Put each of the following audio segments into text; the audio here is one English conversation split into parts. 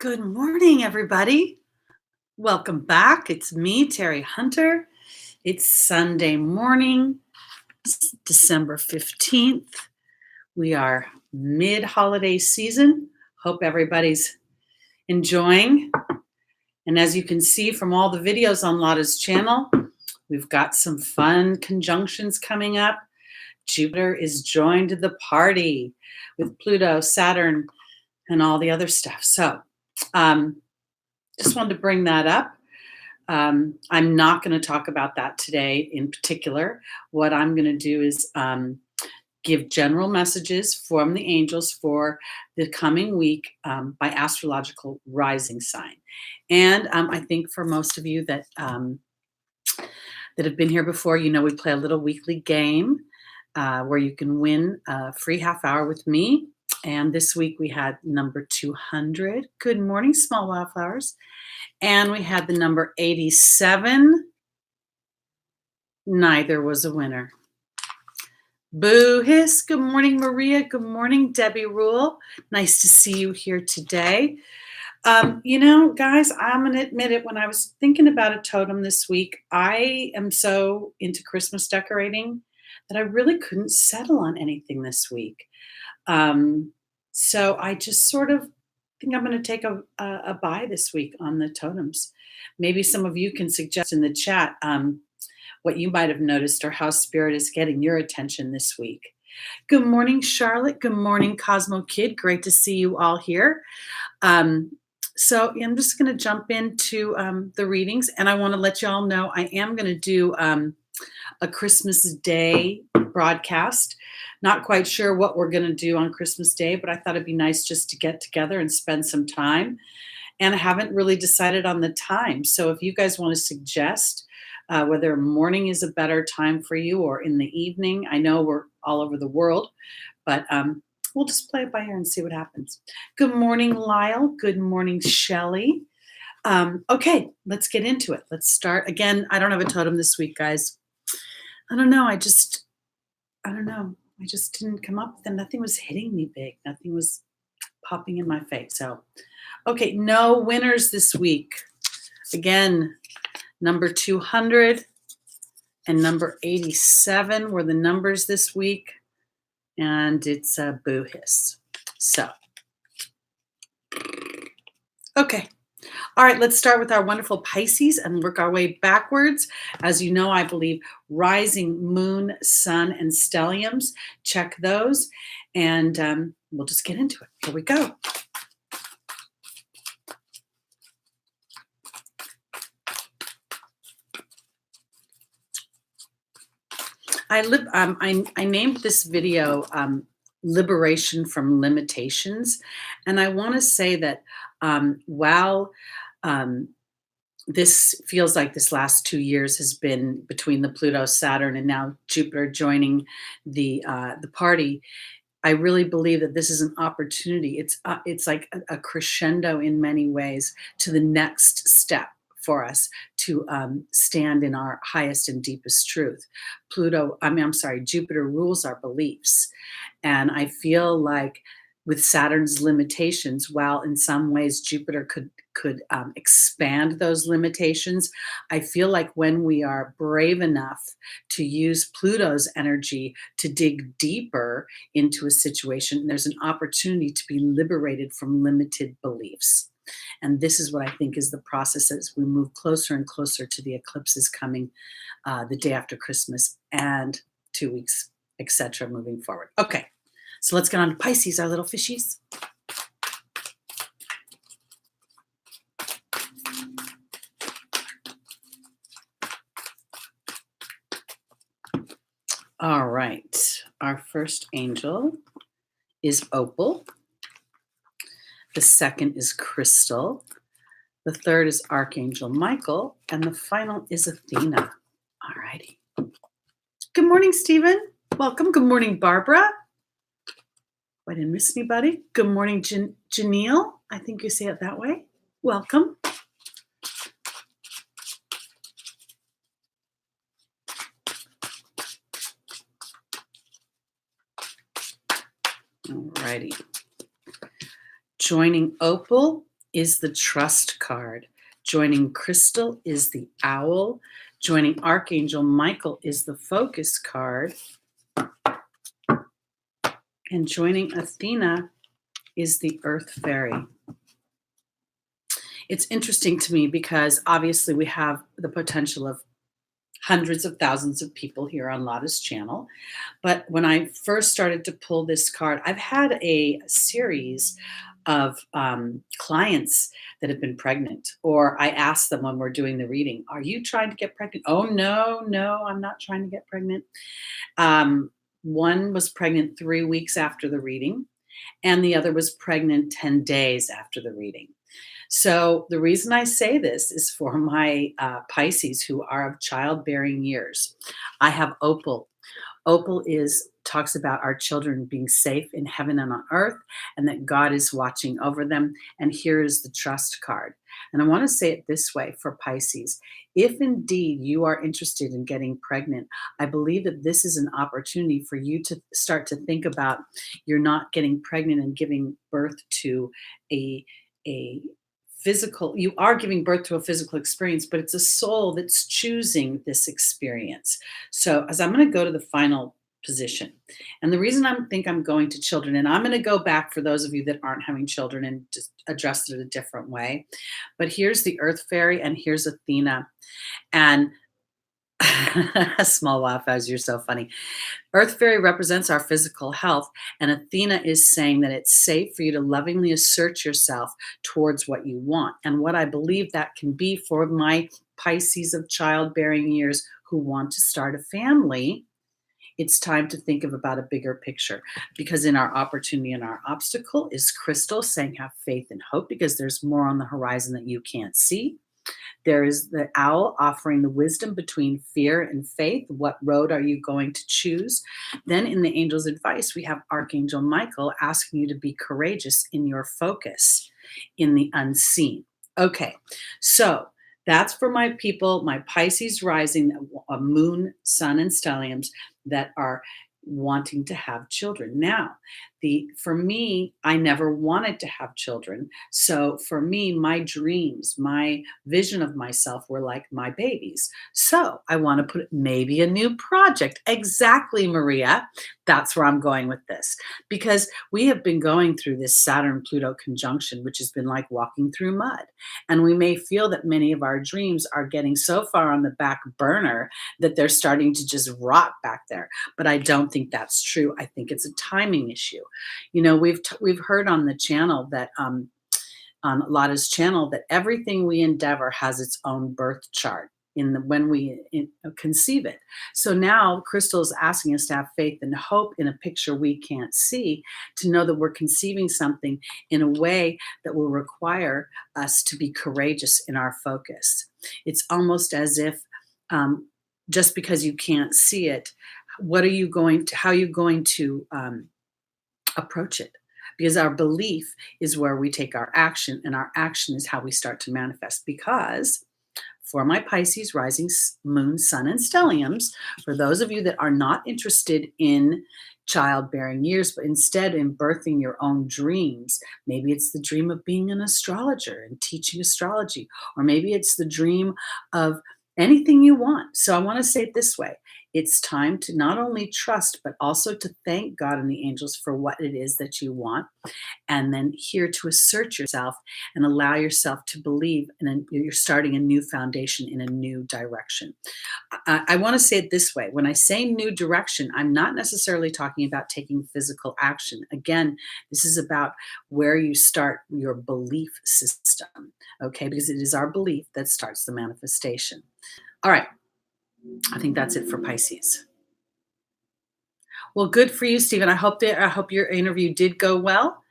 Good morning, everybody. Welcome back. It's me, Teri Hunter. It's Sunday morning, December 15th. We are mid-holiday season. Hope everybody's enjoying. And as you can see from all the videos on Lada's channel, we've got some fun conjunctions coming up. Jupiter is joined the party with Pluto, Saturn, and all the other stuff. So, just wanted to bring that up. I'm not going to talk about that today in particular. What I'm going to do is give general messages from the angels for the coming week by astrological rising sign. And I think for most of you that have been here before, you know we play a little weekly game where you can win a free half hour with me. And this week we had number 200. Good morning, small wildflowers. And we had the number 87. Neither was a winner. Boo hiss. Good morning, Maria. Good morning, Debbie Rule. Nice to see you here today. Guys, I'm going to admit it. When I was thinking about a totem this week, I am so into Christmas decorating that I really couldn't settle on anything this week. So I just sort of think I'm going to take a buy this week on the totems. Maybe some of you can suggest in the chat what you might have noticed or how Spirit is getting your attention this week. Good morning, Charlotte. Good morning, Cosmo Kid. Great to see you all here. So I'm just going to jump into the readings, and I want to let you all know I am going to do a Christmas Day broadcast. Not quite sure what we're going to do on Christmas Day, but I thought it'd be nice just to get together and spend some time. And I haven't really decided on the time. So if you guys want to suggest whether morning is a better time for you or in the evening, I know we're all over the world, but we'll just play it by ear and see what happens. Good morning, Lyle. Good morning, Shelley. Okay, let's get into it. Let's start. Again, I don't have a totem this week, guys. I don't know. I don't know. I just didn't come up with it. Nothing was hitting me big. Nothing was popping in my face. So, okay, no winners this week. Again, number 200 and number 87 were the numbers this week. And it's a boo hiss. So, okay. All right, let's start with our wonderful Pisces and work our way backwards. As you know, I believe rising moon, sun, and stelliums. Check those, and we'll just get into it. Here we go. I named this video Liberation from Limitations, and I want to say that while this feels like this last 2 years has been between the Pluto, Saturn, and now Jupiter joining the party, I really believe that this is an opportunity. It's like a crescendo in many ways to the next step for us to stand in our highest and deepest truth. Jupiter rules our beliefs. And I feel like with Saturn's limitations, while in some ways Jupiter could expand those limitations, I feel like when we are brave enough to use Pluto's energy to dig deeper into a situation, there's an opportunity to be liberated from limited beliefs. And this is what I think is the process as we move closer and closer to the eclipses coming the day after Christmas and 2 weeks, etc., moving forward. Okay, so let's get on to Pisces, our little fishies. All right, our first angel is Opal. The second is Crystal. The third is Archangel Michael. And the final is Athena. All righty. Good morning, Stephen. Welcome. Good morning, Barbara. I didn't miss anybody. Good morning, Janelle. I think you say it that way. Welcome. All righty. Joining Opal is the Trust card. Joining Crystal is the Owl. Joining Archangel Michael is the Focus card. And joining Athena is the Earth Fairy. It's interesting to me because obviously we have the potential of hundreds of thousands of people here on Lada's channel. But when I first started to pull this card, I've had a series of clients that have been pregnant, or I ask them when we're doing the reading, are you trying to get pregnant? Oh, no, I'm not trying to get pregnant. One was pregnant 3 weeks after the reading, and the other was pregnant 10 days after the reading. So the reason I say this is for my Pisces who are of childbearing years. I have Opal. Opal talks about our children being safe in heaven and on earth, and that God is watching over them. And here is the Trust card. And I want to say it this way for Pisces. If indeed you are interested in getting pregnant, I believe that this is an opportunity for you to start to think about you're not getting pregnant and giving birth to a physical, you are giving birth to a physical experience, but it's a soul that's choosing this experience. So as I'm going to go to the final position, and the reason I think I'm going to children, and I'm going to go back for those of you that aren't having children and just address it a different way, but here's the Earth Fairy and here's Athena. And a small laugh as you're so funny. Earth Fairy represents our physical health, and Athena is saying that it's safe for you to lovingly assert yourself towards what you want. And what I believe that can be for my Pisces of childbearing years who want to start a family, it's time to think about a bigger picture, because in our opportunity and our obstacle is Crystal saying have faith and hope, because there's more on the horizon that you can't see. There is the Owl offering the wisdom between fear and faith. What road are you going to choose? Then in the angel's advice, we have Archangel Michael asking you to be courageous in your focus in the unseen. Okay, so that's for my people, my Pisces rising, moon, sun, and stelliums that are wanting to have children. Now, for me, I never wanted to have children. So for me, my dreams, my vision of myself were like my babies. So I want to put maybe a new project. Exactly, Maria. That's where I'm going with this, because we have been going through this Saturn-Pluto conjunction, which has been like walking through mud. And we may feel that many of our dreams are getting so far on the back burner that they're starting to just rot back there. But I don't think that's true. I think it's a timing issue. You know, we've heard on the channel that on Lada's channel that everything we endeavor has its own birth chart when we conceive it. So now Crystal is asking us to have faith and hope in a picture we can't see, to know that we're conceiving something in a way that will require us to be courageous in our focus. It's almost as if just because you can't see it, how are you going to approach it? Because our belief is where we take our action, and our action is how we start to manifest. Because for my Pisces rising, moon, sun, and stelliums, for those of you that are not interested in childbearing years, but instead in birthing your own dreams, maybe it's the dream of being an astrologer and teaching astrology, or maybe it's the dream of anything you want. So I want to say it this way. It's time to not only trust, but also to thank God and the angels for what it is that you want. And then here to assert yourself and allow yourself to believe, and you're starting a new foundation in a new direction. I want to say it this way. When I say new direction, I'm not necessarily talking about taking physical action. Again, this is about where you start your belief system, okay? Because it is our belief that starts the manifestation. All right. I think that's it for Pisces. Well, good for you, Stephen. I hope your interview did go well.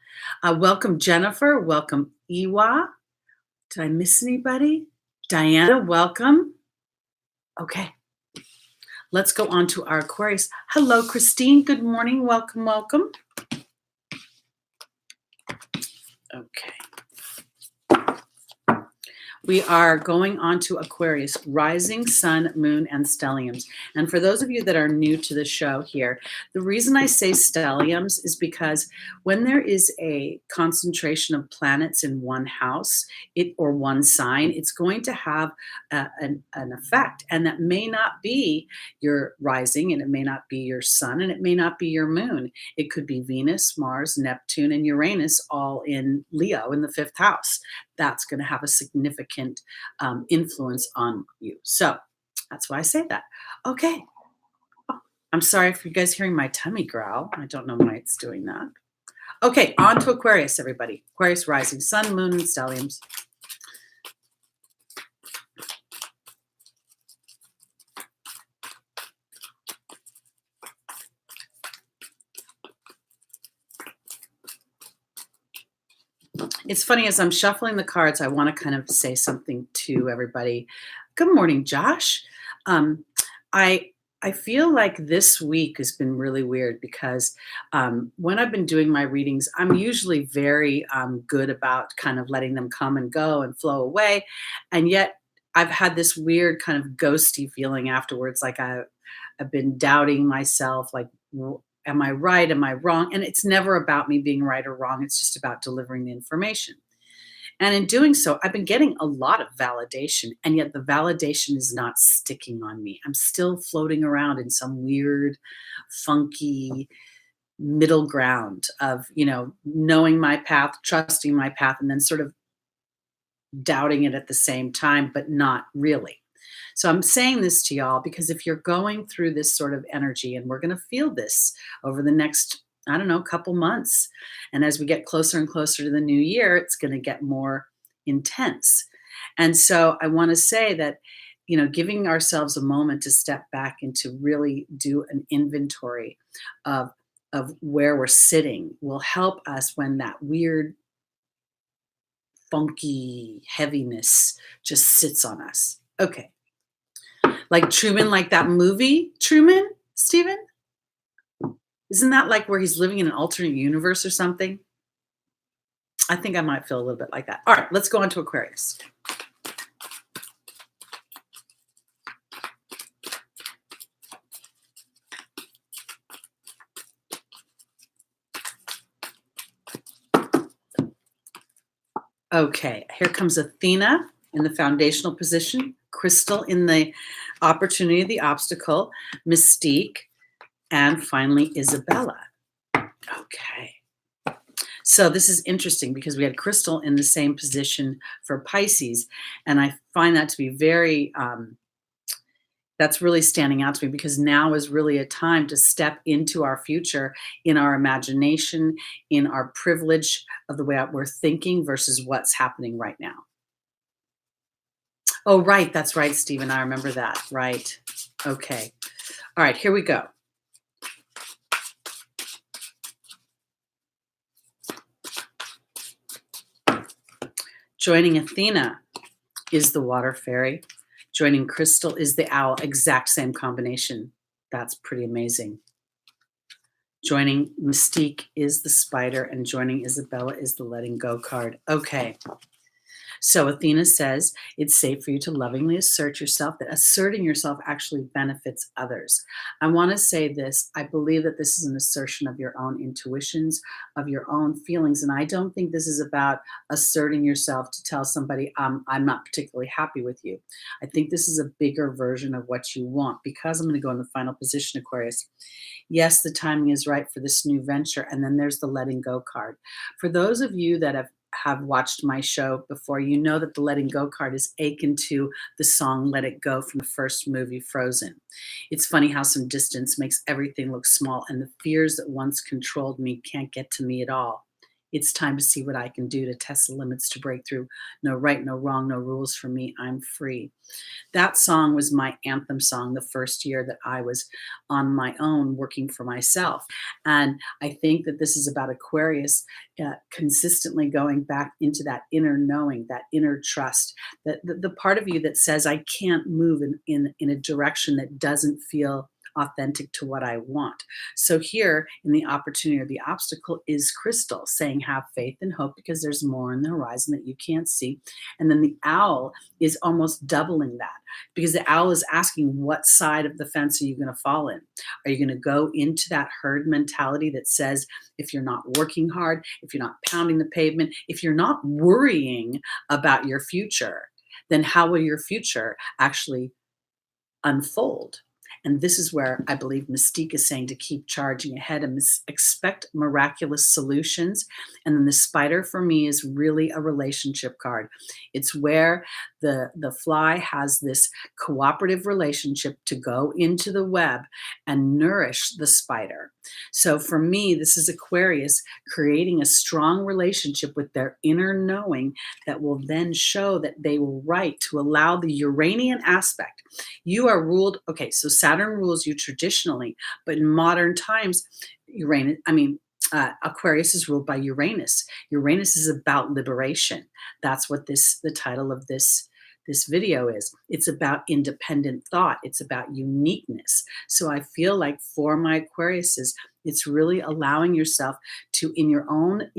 Welcome, Jennifer. Welcome, Iwa. Did I miss anybody? Diana, welcome. Okay. Let's go on to our Aquarius. Hello, Christine. Good morning. Welcome, welcome. Okay. We are going on to Aquarius, rising, sun, moon, and stelliums. And for those of you that are new to the show here, the reason I say stelliums is because when there is a concentration of planets in one house, or one sign, it's going to have an effect. And that may not be your rising, and it may not be your sun, and it may not be your moon. It could be Venus, Mars, Neptune, and Uranus all in Leo in the fifth house. That's going to have a significant influence on you. So that's why I say that. Okay. Oh, I'm sorry if you guys hearing my tummy growl. I don't know why it's doing that. Okay, on to Aquarius, everybody. Aquarius rising, sun, moon, and stelliums. It's funny, as I'm shuffling the cards, I want to kind of say something to everybody. Good morning, Josh. Um, I I feel like this week has been really weird because when I've been doing my readings, I'm usually very good about kind of letting them come and go and flow away, and yet I've had this weird kind of ghosty feeling afterwards, like I've been doubting myself, like, am I right? Am I wrong? And it's never about me being right or wrong. It's just about delivering the information. And in doing so, I've been getting a lot of validation, and yet the validation is not sticking on me. I'm still floating around in some weird, funky middle ground of, knowing my path, trusting my path, and then sort of doubting it at the same time, but not really. So I'm saying this to y'all because if you're going through this sort of energy, and we're going to feel this over the next, I don't know, couple months. And as we get closer and closer to the new year, it's going to get more intense. And so I want to say that, giving ourselves a moment to step back and to really do an inventory of where we're sitting will help us when that weird, funky heaviness just sits on us. Okay. Like Truman, like that movie, Truman, Stephen? Isn't that like where he's living in an alternate universe or something? I think I might feel a little bit like that. All right, let's go on to Aquarius. Okay, here comes Athena in the foundational position, Crystal in the opportunity, the obstacle, Mystique, and finally Isabella. Okay. So this is interesting because we had Crystal in the same position for Pisces, and I find that to be very, that's really standing out to me because now is really a time to step into our future in our imagination, in our privilege of the way we're thinking versus what's happening right now. Oh, right. That's right, Stephen. I remember that. Right. Okay. All right. Here we go. Joining Athena is the water fairy. Joining Crystal is the owl. Exact same combination. That's pretty amazing. Joining Mystique is the spider, and joining Isabella is the letting go card. Okay. So Athena says it's safe for you to lovingly assert yourself, that asserting yourself actually benefits others. I want to say this. I believe that this is an assertion of your own intuitions, of your own feelings. And I don't think this is about asserting yourself to tell somebody, I'm not particularly happy with you. I think this is a bigger version of what you want, because I'm going to go in the final position, Aquarius. Yes, the timing is right for this new venture. And then there's the letting go card. For those of you that have watched my show before, you know that the letting go card is akin to the song Let It Go from the first movie, Frozen. It's funny how some distance makes everything look small, and the fears that once controlled me can't get to me at all. It's time to see what I can do to test the limits, to break through. No right, no wrong, no rules for me. I'm free. That song was my anthem song the first year that I was on my own working for myself. And I think that this is about Aquarius consistently going back into that inner knowing, that inner trust, that the part of you that says, I can't move in a direction that doesn't feel authentic to what I want. So here in the opportunity or the obstacle is crystal saying have faith and hope because there's more on the horizon that you can't see. And then the owl is almost doubling that because the owl is asking what side of the fence are you going to fall in? Are you going to go into that herd mentality that says if you're not working hard, if you're not pounding the pavement, if you're not worrying about your future, then how will your future actually unfold? And this is where I believe Mystique is saying to keep charging ahead and expect miraculous solutions. And then the spider for me is really a relationship card. It's where the fly has this cooperative relationship to go into the web and nourish the spider. So for me, this is Aquarius creating a strong relationship with their inner knowing that will then show that they will write to allow the Uranian aspect. You are ruled, okay, so Saturn rules you traditionally, but in modern times, Aquarius is ruled by Uranus. Uranus is about liberation. That's what the title of this video is. It's about independent thought. It's about uniqueness. So I feel like for my Aquariuses, it's really allowing yourself to, in your own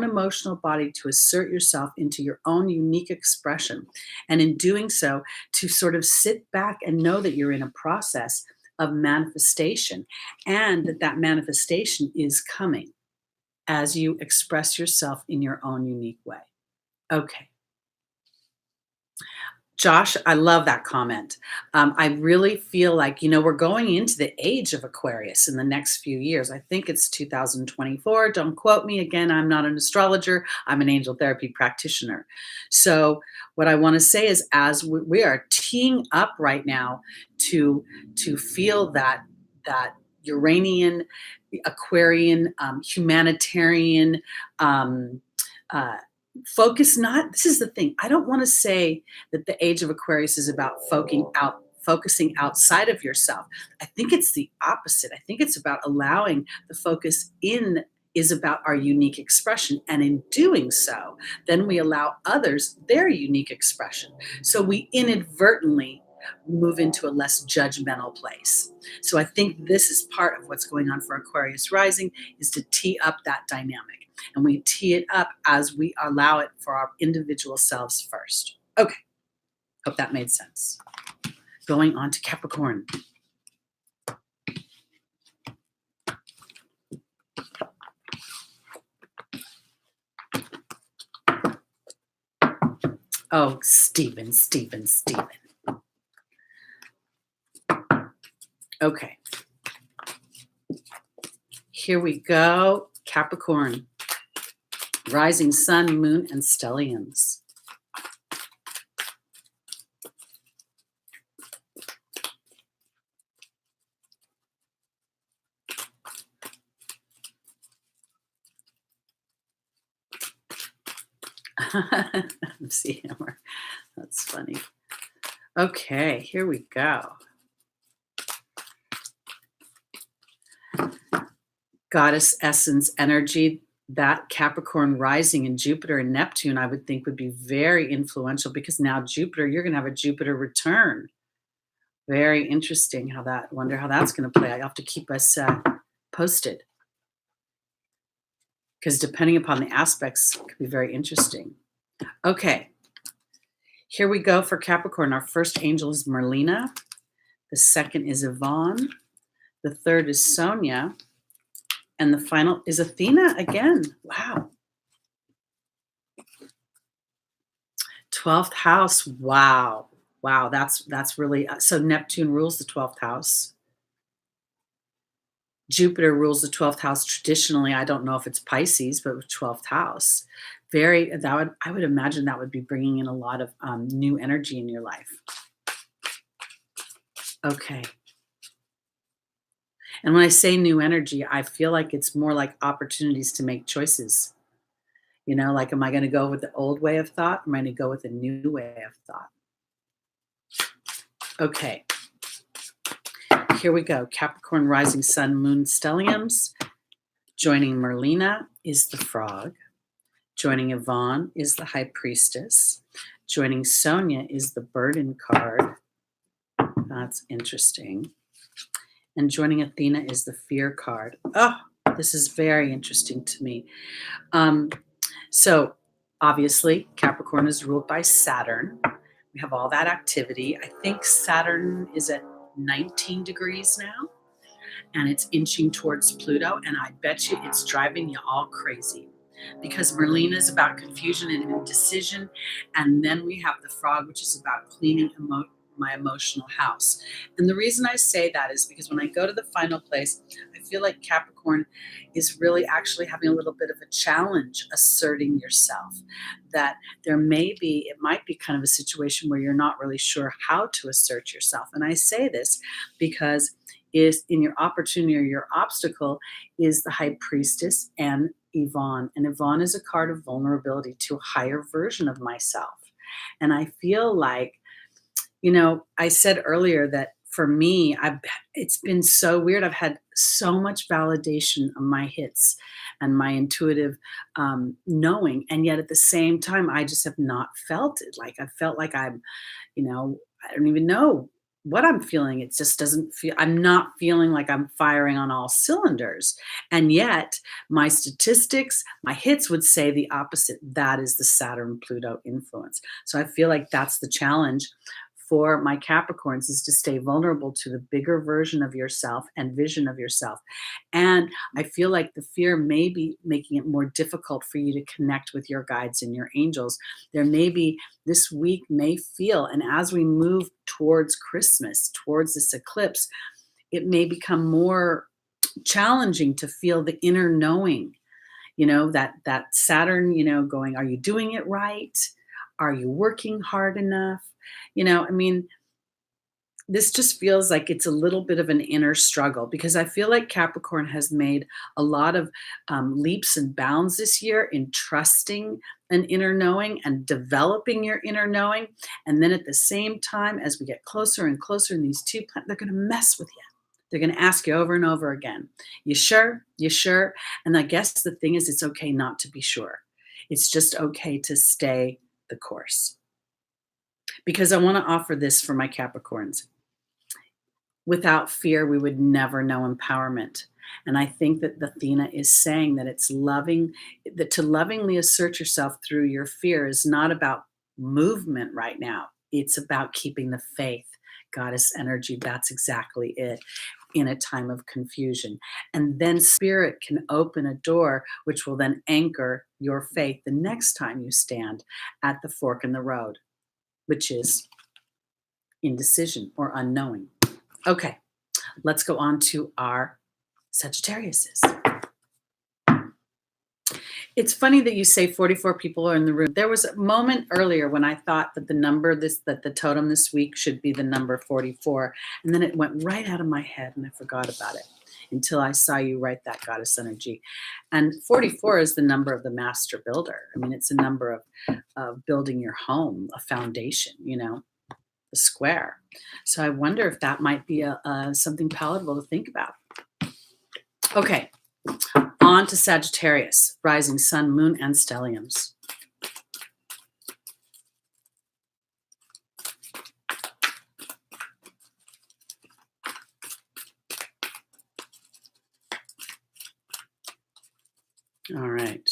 emotional body, to assert yourself into your own unique expression. And in doing so, to sort of sit back and know that you're in a process of manifestation and that manifestation is coming as you express yourself in your own unique way. Okay. Josh, I love that comment. I really feel like, we're going into the age of Aquarius in the next few years. I think it's 2024. Don't quote me again. I'm not an astrologer. I'm an angel therapy practitioner. So what I want to say is as we are teeing up right now to feel that Uranian, Aquarian, humanitarian, uh, focus not, this is the thing. I don't want to say that the age of Aquarius is about focusing outside of yourself. I think it's the opposite. I think it's about allowing the focus in is about our unique expression. And in doing so, then we allow others their unique expression. So we inadvertently move into a less judgmental place. So I think this is part of what's going on for Aquarius rising is to tee up that dynamic. And we tee it up as we allow it for our individual selves first. Okay. Hope that made sense. Going on to Capricorn. Oh, Stephen. Okay. Here we go. Capricorn. Rising sun, moon, and stelliums. See humor. That's funny. Okay, here we go. Goddess essence energy. That Capricorn rising in Jupiter and Neptune, I would think would be very influential because now Jupiter, you're going to have a Jupiter return. Very interesting wonder how that's going to play out. You'll have to keep us posted because depending upon the aspects, it could be very interesting. Okay, here we go for Capricorn. Our first angel is Merlina. The second is Yvonne. The third is Sonia. And the final is Athena again. Wow. 12th house. Wow. That's really, so Neptune rules the 12th house. Jupiter rules the 12th house traditionally. I don't know if it's Pisces, but 12th house. I would imagine that would be bringing in a lot of new energy in your life. Okay. And when I say new energy, I feel like it's more like opportunities to make choices. Like, am I going to go with the old way of thought? Or am I going to go with a new way of thought? Okay. Here we go. Capricorn rising sun, moon, stelliums. Joining Merlina is the frog. Joining Yvonne is the high priestess. Joining Sonia is the burden card. That's interesting. And joining Athena is the fear card. Oh, this is very interesting to me. Um, so obviously, Capricorn is ruled by Saturn. We have all that activity. I think Saturn is at 19 degrees now, and it's inching towards Pluto, and I bet you it's driving you all crazy because Merlina is about confusion and indecision, and then we have the Frog, which is about cleaning my emotional house. And the reason I say that is because when I go to the final place, I feel like Capricorn is really actually having a little bit of a challenge asserting yourself. That it might be kind of a situation where you're not really sure how to assert yourself. And I say this because is in your opportunity or your obstacle is the High Priestess and Yvonne. And Yvonne is a card of vulnerability to a higher version of myself. And I feel like, I said earlier that for me, it's been so weird. I've had so much validation of my hits and my intuitive knowing. And yet at the same time, I just have not felt it. Like I felt like I don't even know what I'm feeling. It just doesn't feel, I'm not feeling like I'm firing on all cylinders. And yet my statistics, my hits would say the opposite. That is the Saturn Pluto influence. So I feel like that's the challenge for my Capricorns is to stay vulnerable to the bigger version of yourself and vision of yourself. And I feel like the fear may be making it more difficult for you to connect with your guides and your angels. There may be this week may feel, and as we move towards Christmas, towards this eclipse, it may become more challenging to feel the inner knowing, that Saturn, going, are you doing it right? Are you working hard enough? I mean, this just feels like it's a little bit of an inner struggle because I feel like Capricorn has made a lot of leaps and bounds this year in trusting an inner knowing and developing your inner knowing. And then at the same time, as we get closer and closer in these two planets, they're going to mess with you. They're going to ask you over and over again. You sure? You sure? And I guess the thing is, it's okay not to be sure. It's just okay to stay the course. Because I want to offer this for my Capricorns. Without fear, we would never know empowerment. And I think that Athena is saying that that to lovingly assert yourself through your fear is not about movement right now. It's about keeping the faith, goddess energy. That's exactly it in a time of confusion. And then spirit can open a door, which will then anchor your faith the next time you stand at the fork in the road, which is indecision or unknowing. Okay, let's go on to our Sagittariuses. It's funny that you say 44 people are in the room. There was a moment earlier when I thought that that the totem this week should be the number 44. And then it went right out of my head and I forgot about it until I saw you write that goddess energy. And 44 is the number of the master builder. I mean, it's a number of building your home, a foundation, the square. So I wonder if that might be something palatable to think about. Okay, on to Sagittarius, rising sun, moon, and stelliums. All right.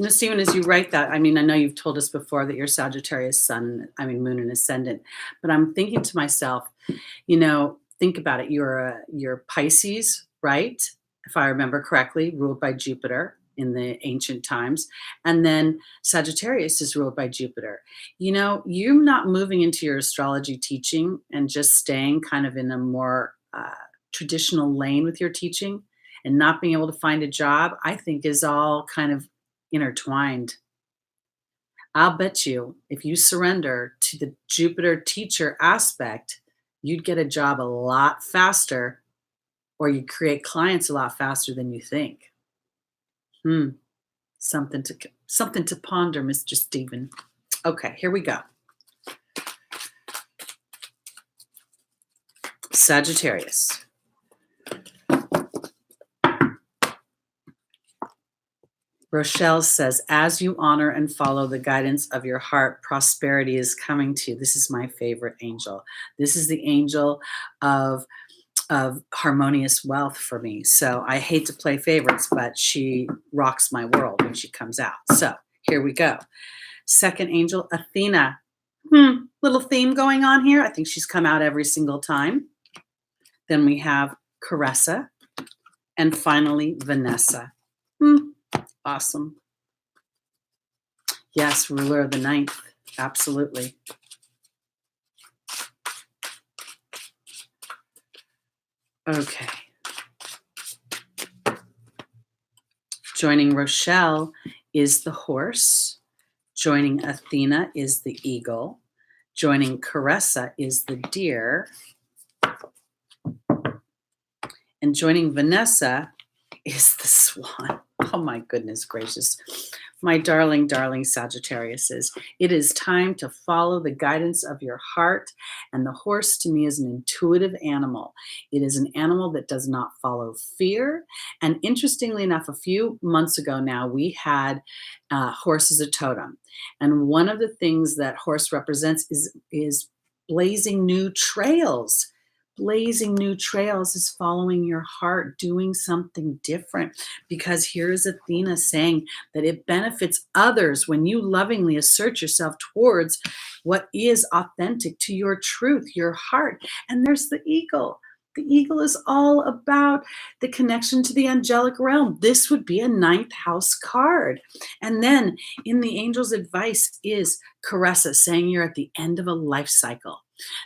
Stephen, as you write that, I know you've told us before that you're Sagittarius sun, moon and ascendant, but I'm thinking to myself, think about it. You're Pisces, right? If I remember correctly, ruled by Jupiter in the ancient times. And then Sagittarius is ruled by Jupiter. You're not moving into your astrology teaching and just staying kind of in a more traditional lane with your teaching and not being able to find a job, I think is all kind of intertwined. I'll bet you if you surrender to the Jupiter teacher aspect, you'd get a job a lot faster, or you'd create clients a lot faster than you think. Something to ponder, Mr. Stephen. Okay, here we go. Sagittarius. Rochelle says, as you honor and follow the guidance of your heart, prosperity is coming to you. This is my favorite angel. This is the angel of harmonious wealth for me. So I hate to play favorites, but she rocks my world when she comes out. So here we go. Second angel, Athena. Little theme going on here. I think she's come out every single time. Then we have Caressa. And finally, Vanessa. Awesome. Yes, ruler of the ninth. Absolutely. Okay. Joining Rochelle is the horse. Joining Athena is the eagle. Joining Caressa is the deer. And joining Vanessa is the swan. Oh my goodness gracious. My darling, darling Sagittariuses, it is time to follow the guidance of your heart. And the horse to me is an intuitive animal. It is an animal that does not follow fear. And interestingly enough, a few months ago now, we had horse as a totem. And one of the things that horse represents is blazing new trails. Blazing new trails is following your heart, doing something different. Because here's Athena saying that it benefits others when you lovingly assert yourself towards what is authentic to your truth, your heart. And there's the eagle. The eagle is all about the connection to the angelic realm. This would be a ninth house card. And then in the angel's advice is Caressa, saying you're at the end of a life cycle.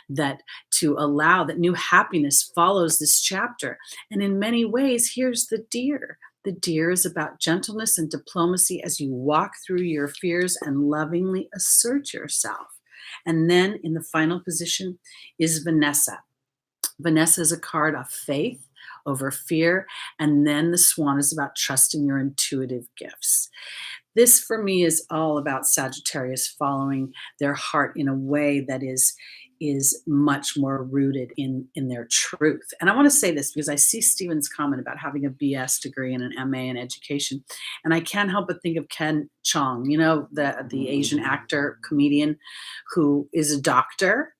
That to allow that new happiness follows this chapter. And in many ways, here's the deer. The deer is about gentleness and diplomacy as you walk through your fears and lovingly assert yourself. And then in the final position is Vanessa. Vanessa is a card of faith over fear. And then the swan is about trusting your intuitive gifts. This for me is all about Sagittarius following their heart in a way that is much more rooted in their truth. And I want to say this because I see Stephen's comment about having a BS degree and an MA in education. And I can't help but think of Ken Chong, you know, the Asian actor, comedian who is a doctor.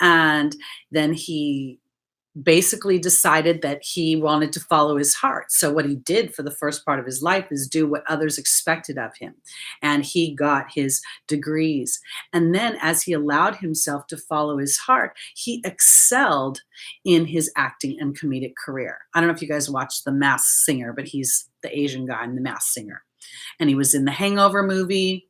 And then he basically decided that he wanted to follow his heart. So what he did for the first part of his life is do what others expected of him. And he got his degrees. And then as he allowed himself to follow his heart, he excelled in his acting and comedic career. I don't know if you guys watched The Masked Singer, but he's the Asian guy in The Masked Singer. And he was in the Hangover movie.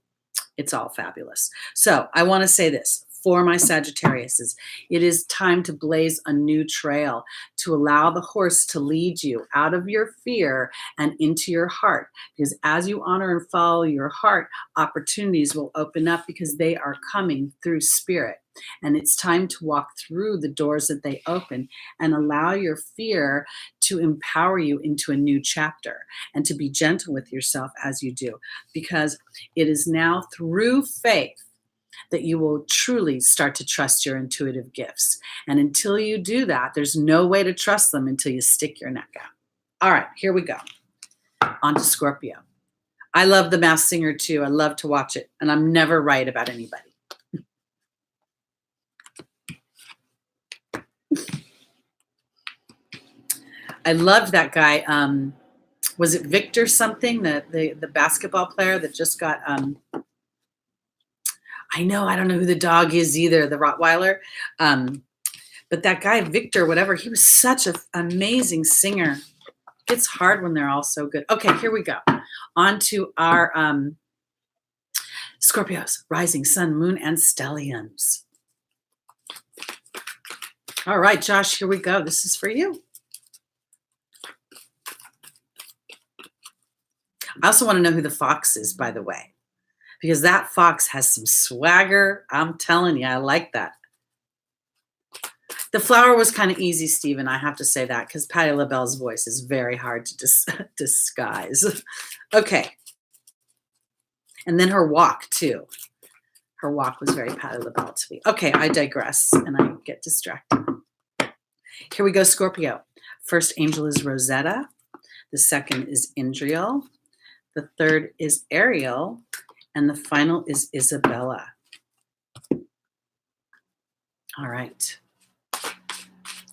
It's all fabulous. So I want to say this. For my Sagittariuses, it is time to blaze a new trail, to allow the horse to lead you out of your fear and into your heart. Because as you honor and follow your heart, opportunities will open up because they are coming through spirit. And it's time to walk through the doors that they open and allow your fear to empower you into a new chapter and to be gentle with yourself as you do. Because it is now through faith that you will truly start to trust your intuitive gifts. And until you do that, there's no way to trust them until you stick your neck out. All right, here we go. On to Scorpio. I love The Masked Singer too. I love to watch it. And I'm never right about anybody. I loved that guy. Was it Victor something? The basketball player that just got... I don't know who the dog is either, the Rottweiler. But that guy, Victor, whatever, he was such an amazing singer. It's hard when they're all so good. Okay, here we go. On to our Scorpios, rising sun, moon, and stelliums. All right, Josh, here we go. This is for you. I also want to know who the fox is, by the way. Because that fox has some swagger. I'm telling you, I like that. The flower was kind of easy, Stephen. I have to say that because Patti LaBelle's voice is very hard to disguise. Okay. And then her walk, too. Her walk was very Patti LaBelle to me. Okay, I digress and I get distracted. Here we go, Scorpio. First angel is Rosetta. The second is Indriel. The third is Ariel. And the final is Isabella. All right.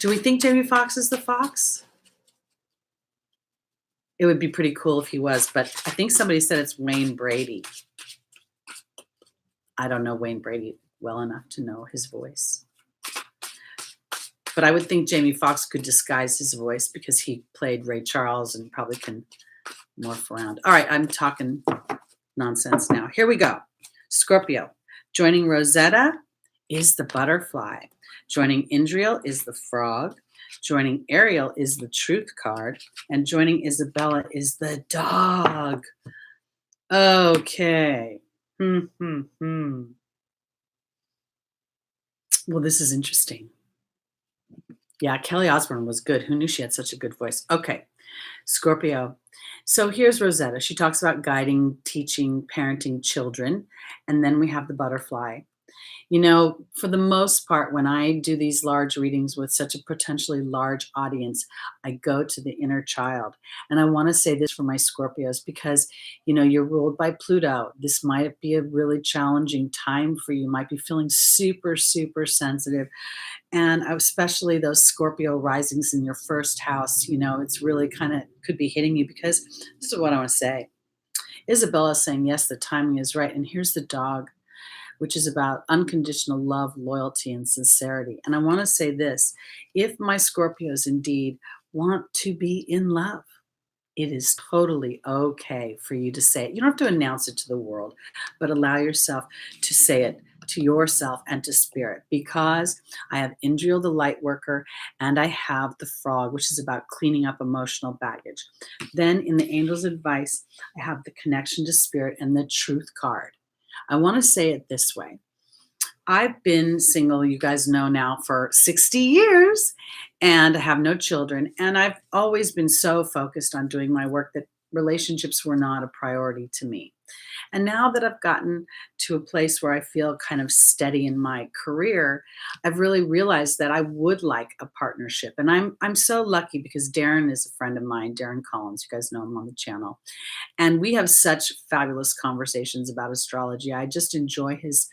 Do we think Jamie Foxx is the fox? It would be pretty cool if he was, but I think somebody said it's Wayne Brady. I don't know Wayne Brady well enough to know his voice. But I would think Jamie Foxx could disguise his voice because he played Ray Charles and probably can morph around. All right, I'm talking nonsense now. Here we go. Scorpio. Joining Rosetta is the butterfly. Joining Indriel is the frog. Joining Ariel is the truth card. And joining Isabella is the dog. Okay. Well, this is interesting. Yeah, Kelly Osbourne was good. Who knew she had such a good voice? Okay, Scorpio. So here's Rosetta. She talks about guiding, teaching, parenting children. And then we have the butterfly. You know, for the most part, when I do these large readings with such a potentially large audience, I go to the inner child. And I want to say this for my Scorpios because, you know, you're ruled by Pluto. This might be a really challenging time for you. You might be feeling super, super sensitive. And especially those Scorpio risings in your first house, you know, it's really kind of could be hitting you because this is what I want to say. Isabella is saying, yes, the timing is right. And here's the dog, which is about unconditional love, loyalty, and sincerity. And I want to say this, if my Scorpios indeed want to be in love, it is totally okay for you to say it. You don't have to announce it to the world, but allow yourself to say it to yourself and to spirit, because I have Indriel, the light worker, and I have the frog, which is about cleaning up emotional baggage. Then in the angel's advice, I have the connection to spirit and the truth card. I want to say it this way. I've been single, you guys know now, for 60 years and I have no children. And I've always been so focused on doing my work that relationships were not a priority to me. And now that I've gotten to a place where I feel kind of steady in my career, I've really realized that I would like a partnership. And I'm so lucky because Darren is a friend of mine, Darren Collins. You guys know him on the channel. And we have such fabulous conversations about astrology. I just enjoy his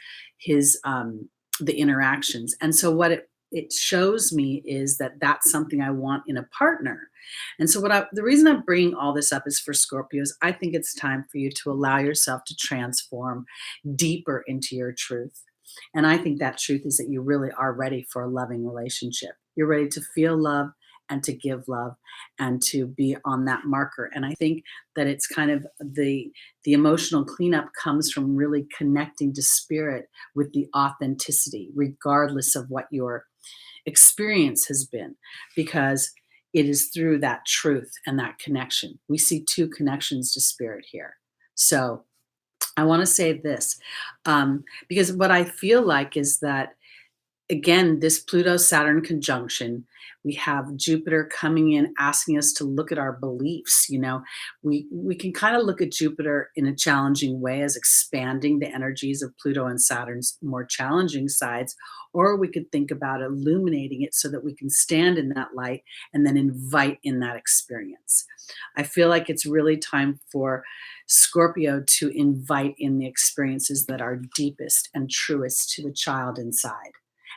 the interactions. And so what it shows me is that that's something I want in a partner. And so the reason I'm bringing all this up is for Scorpios. I think it's time for you to allow yourself to transform deeper into your truth. And I think that truth is that you really are ready for a loving relationship. You're ready to feel love and to give love and to be on that marker. And I think that it's kind of the emotional cleanup comes from really connecting to spirit with the authenticity, regardless of what your experience has been, because it is through that truth and that connection. We see two connections to spirit here. So I want to say this, because what I feel like is that, again, this Pluto-Saturn conjunction, we have Jupiter coming in, asking us to look at our beliefs. You know, we can kind of look at Jupiter in a challenging way as expanding the energies of Pluto and Saturn's more challenging sides, or we could think about illuminating it so that we can stand in that light and then invite in that experience. I feel like it's really time for Scorpio to invite in the experiences that are deepest and truest to the child inside,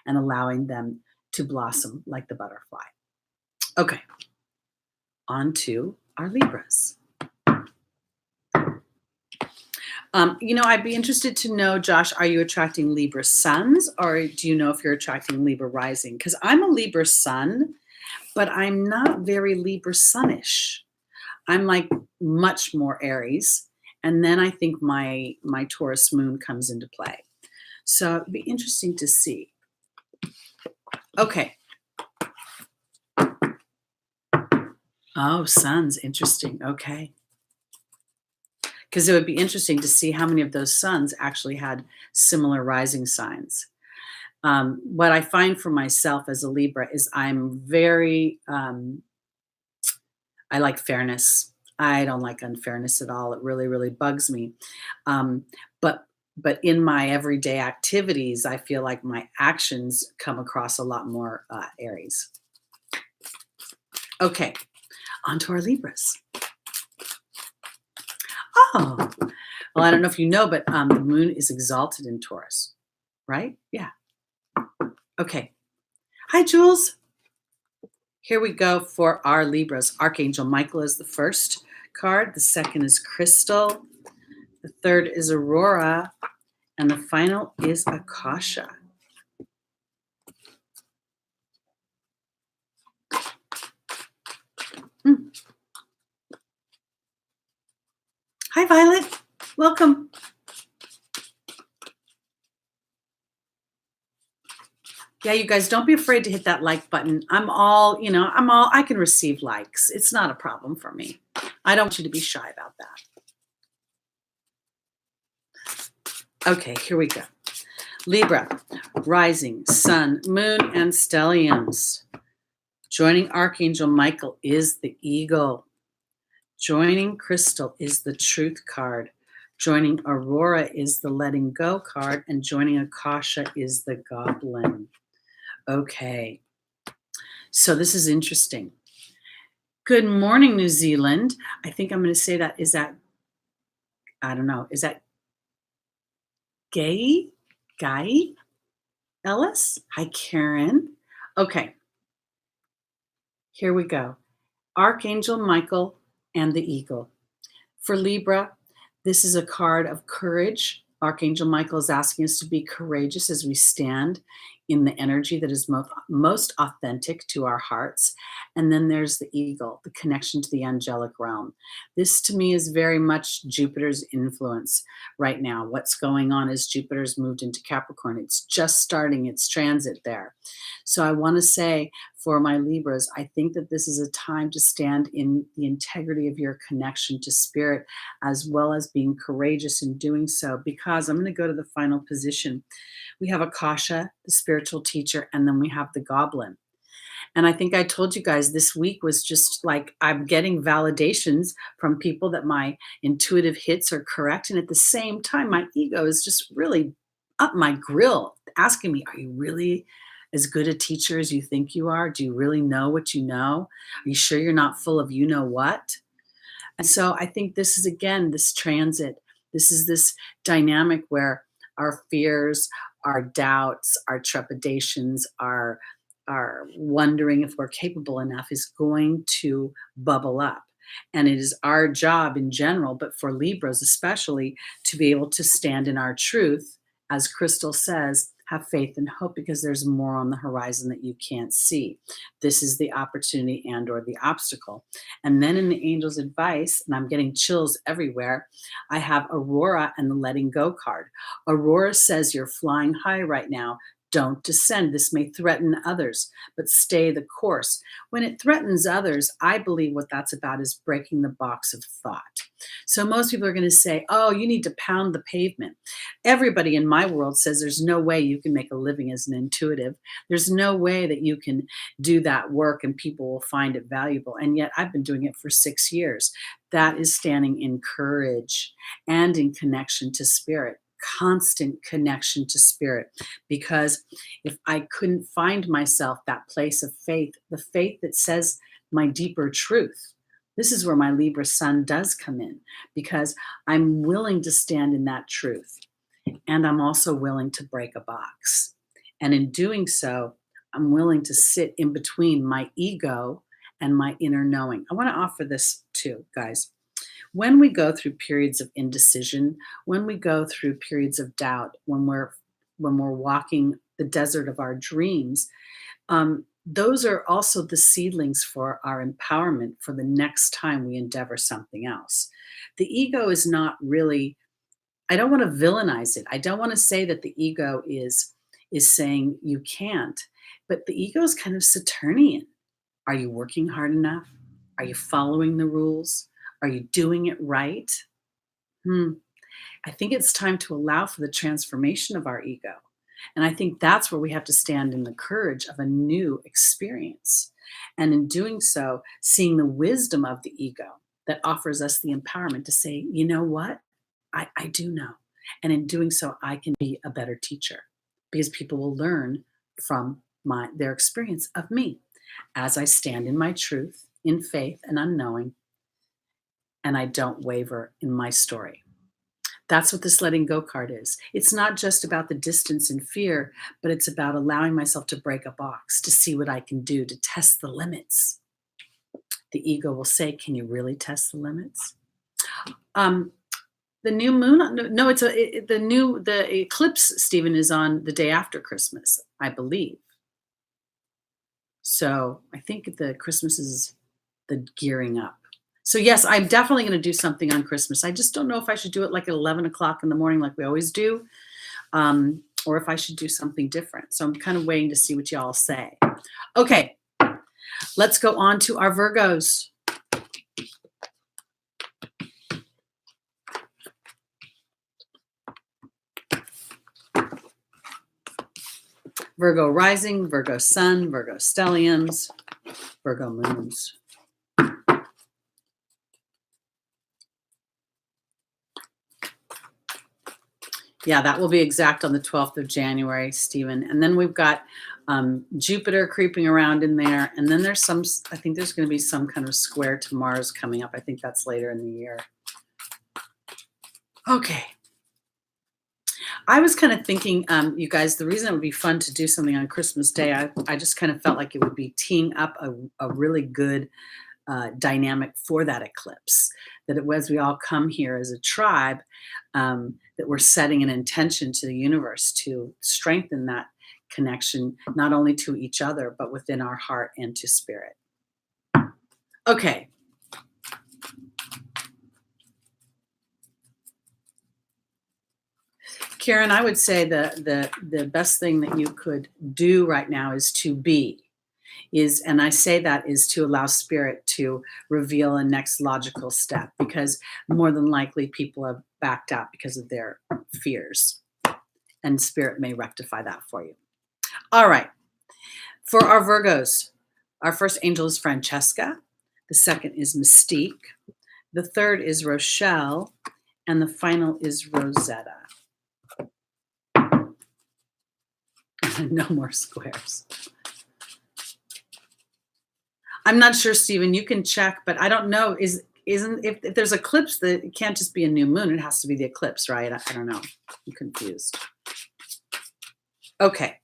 and allowing them to blossom like the butterfly. Okay, on to our Libras. You know, I'd be interested to know, Josh, are you attracting Libra suns, or do you know if you're attracting Libra rising? Because I'm a Libra sun, but I'm not very Libra sunnish. I'm like much more Aries. And then I think my Taurus moon comes into play. So it'd be interesting to see. Okay. Oh, suns. Interesting. Okay. Because it would be interesting to see how many of those suns actually had similar rising signs. What I find for myself as a Libra is I'm very, I like fairness. I don't like unfairness at all. It really, really bugs me. But in my everyday activities, I feel like my actions come across a lot more Aries. Okay, on to our Libras. Oh, well, I don't know if you know, but the moon is exalted in Taurus, right? Yeah. Okay. Hi, Jules. Here we go for our Libras. Archangel Michael is the first card. The second is Crystal. The third is Aurora. And the final is Akasha. Hmm. Hi, Violet. Welcome. Yeah, you guys, don't be afraid to hit that like button. I can receive likes. It's not a problem for me. I don't want you to be shy about that. Okay, here we go. Libra, rising, sun, moon, and stelliums. Joining Archangel Michael is the eagle. Joining Crystal is the truth card. Joining Aurora is the letting go card. And joining Akasha is the goblin. Okay. So this is interesting. Good morning, New Zealand. I think I'm going to say that. I don't know. Is that Guy Ellis? Hi, Karen. Okay. Here we go. Archangel Michael and the eagle. For Libra, this is a card of courage. Archangel Michael is asking us to be courageous as we stand in the energy that is most authentic to our hearts. And then there's the eagle, the connection to the angelic realm. This to me is very much Jupiter's influence right now. What's going on is Jupiter's moved into Capricorn. It's just starting its transit there. So I want to say for my Libras, I think that this is a time to stand in the integrity of your connection to spirit, as well as being courageous in doing so, because I'm going to go to the final position. We have Akasha, the spiritual teacher, and then we have the goblin. And I think I told you guys this week was just like I'm getting validations from people that my intuitive hits are correct. And at the same time, my ego is just really up my grill, asking me, are you really as good a teacher as you think you are? Do you really know what you know? Are you sure you're not full of you know what? And so I think this is, again, this transit. This is this dynamic where our fears, our doubts, our trepidations, our wondering if we're capable enough is going to bubble up. And it is our job in general, but for Libras especially, to be able to stand in our truth. As Crystal says, have faith and hope because there's more on the horizon that you can't see. This is the opportunity and or the obstacle. And then in the angel's advice, and I'm getting chills everywhere, I have Aurora and the letting go card. Aurora says you're flying high right now. Don't descend. This may threaten others, but stay the course. When it threatens others, I believe what that's about is breaking the box of thought. So most people are going to say, oh, you need to pound the pavement. Everybody in my world says there's no way you can make a living as an intuitive. There's no way that you can do that work and people will find it valuable. And yet I've been doing it for 6 years. That is standing in courage and in connection to spirit. Constant connection to spirit, because if I couldn't find myself that place of faith, the faith that says my deeper truth, this is where my Libra sun does come in, because I'm willing to stand in that truth, and I'm also willing to break a box, and in doing so I'm willing to sit in between my ego and my inner knowing. I want to offer this too, guys. When we go through periods of indecision, when we go through periods of doubt, when we're walking the desert of our dreams, those are also the seedlings for our empowerment for the next time we endeavor something else. The ego is not really, I don't want to villainize it. I don't want to say that the ego is saying you can't, but the ego is kind of Saturnian. Are you working hard enough? Are you following the rules? Are you doing it right? I think it's time to allow for the transformation of our ego. And I think that's where we have to stand in the courage of a new experience. And in doing so, seeing the wisdom of the ego that offers us the empowerment to say, you know what? I do know. And in doing so, I can be a better teacher because people will learn from their experience of me as I stand in my truth, in faith and unknowing, and I don't waver in my story. That's what this letting go card is. It's not just about the distance and fear, but it's about allowing myself to break a box, to see what I can do, to test the limits. The ego will say, can you really test the limits? The new moon, no, the eclipse, Stephen, is on the day after Christmas, I believe. So I think the Christmas is the gearing up. So yes, I'm definitely going to do something on Christmas. I just don't know if I should do it like at 11 o'clock in the morning like we always do, or if I should do something different. So I'm kind of waiting to see what y'all say. Okay, let's go on to our Virgos. Virgo rising, Virgo sun, Virgo stelliums, Virgo moons. Yeah, that will be exact on the 12th of January, Stephen. And then we've got Jupiter creeping around in there. And then there's I think there's going to be some kind of square to Mars coming up. I think that's later in the year. Okay. I was kind of thinking, you guys, the reason it would be fun to do something on Christmas Day, I just kind of felt like it would be teeing up a really good dynamic for that eclipse. That as we all come here as a tribe, that we're setting an intention to the universe to strengthen that connection, not only to each other, but within our heart and to spirit. Okay. Karen, I would say the best thing that you could do right now is to be. And I say that is to allow spirit to reveal a next logical step, because more than likely people have backed out because of their fears, and spirit may rectify that for you. All right. For our Virgos, our first angel is Francesca. The second is Mystique. The third is Rochelle. And the final is Rosetta. No more squares. I'm not sure, Stephen. You can check, but I don't know. If there's eclipse, it can't just be a new moon. It has to be the eclipse, right? I don't know. I'm confused. Okay.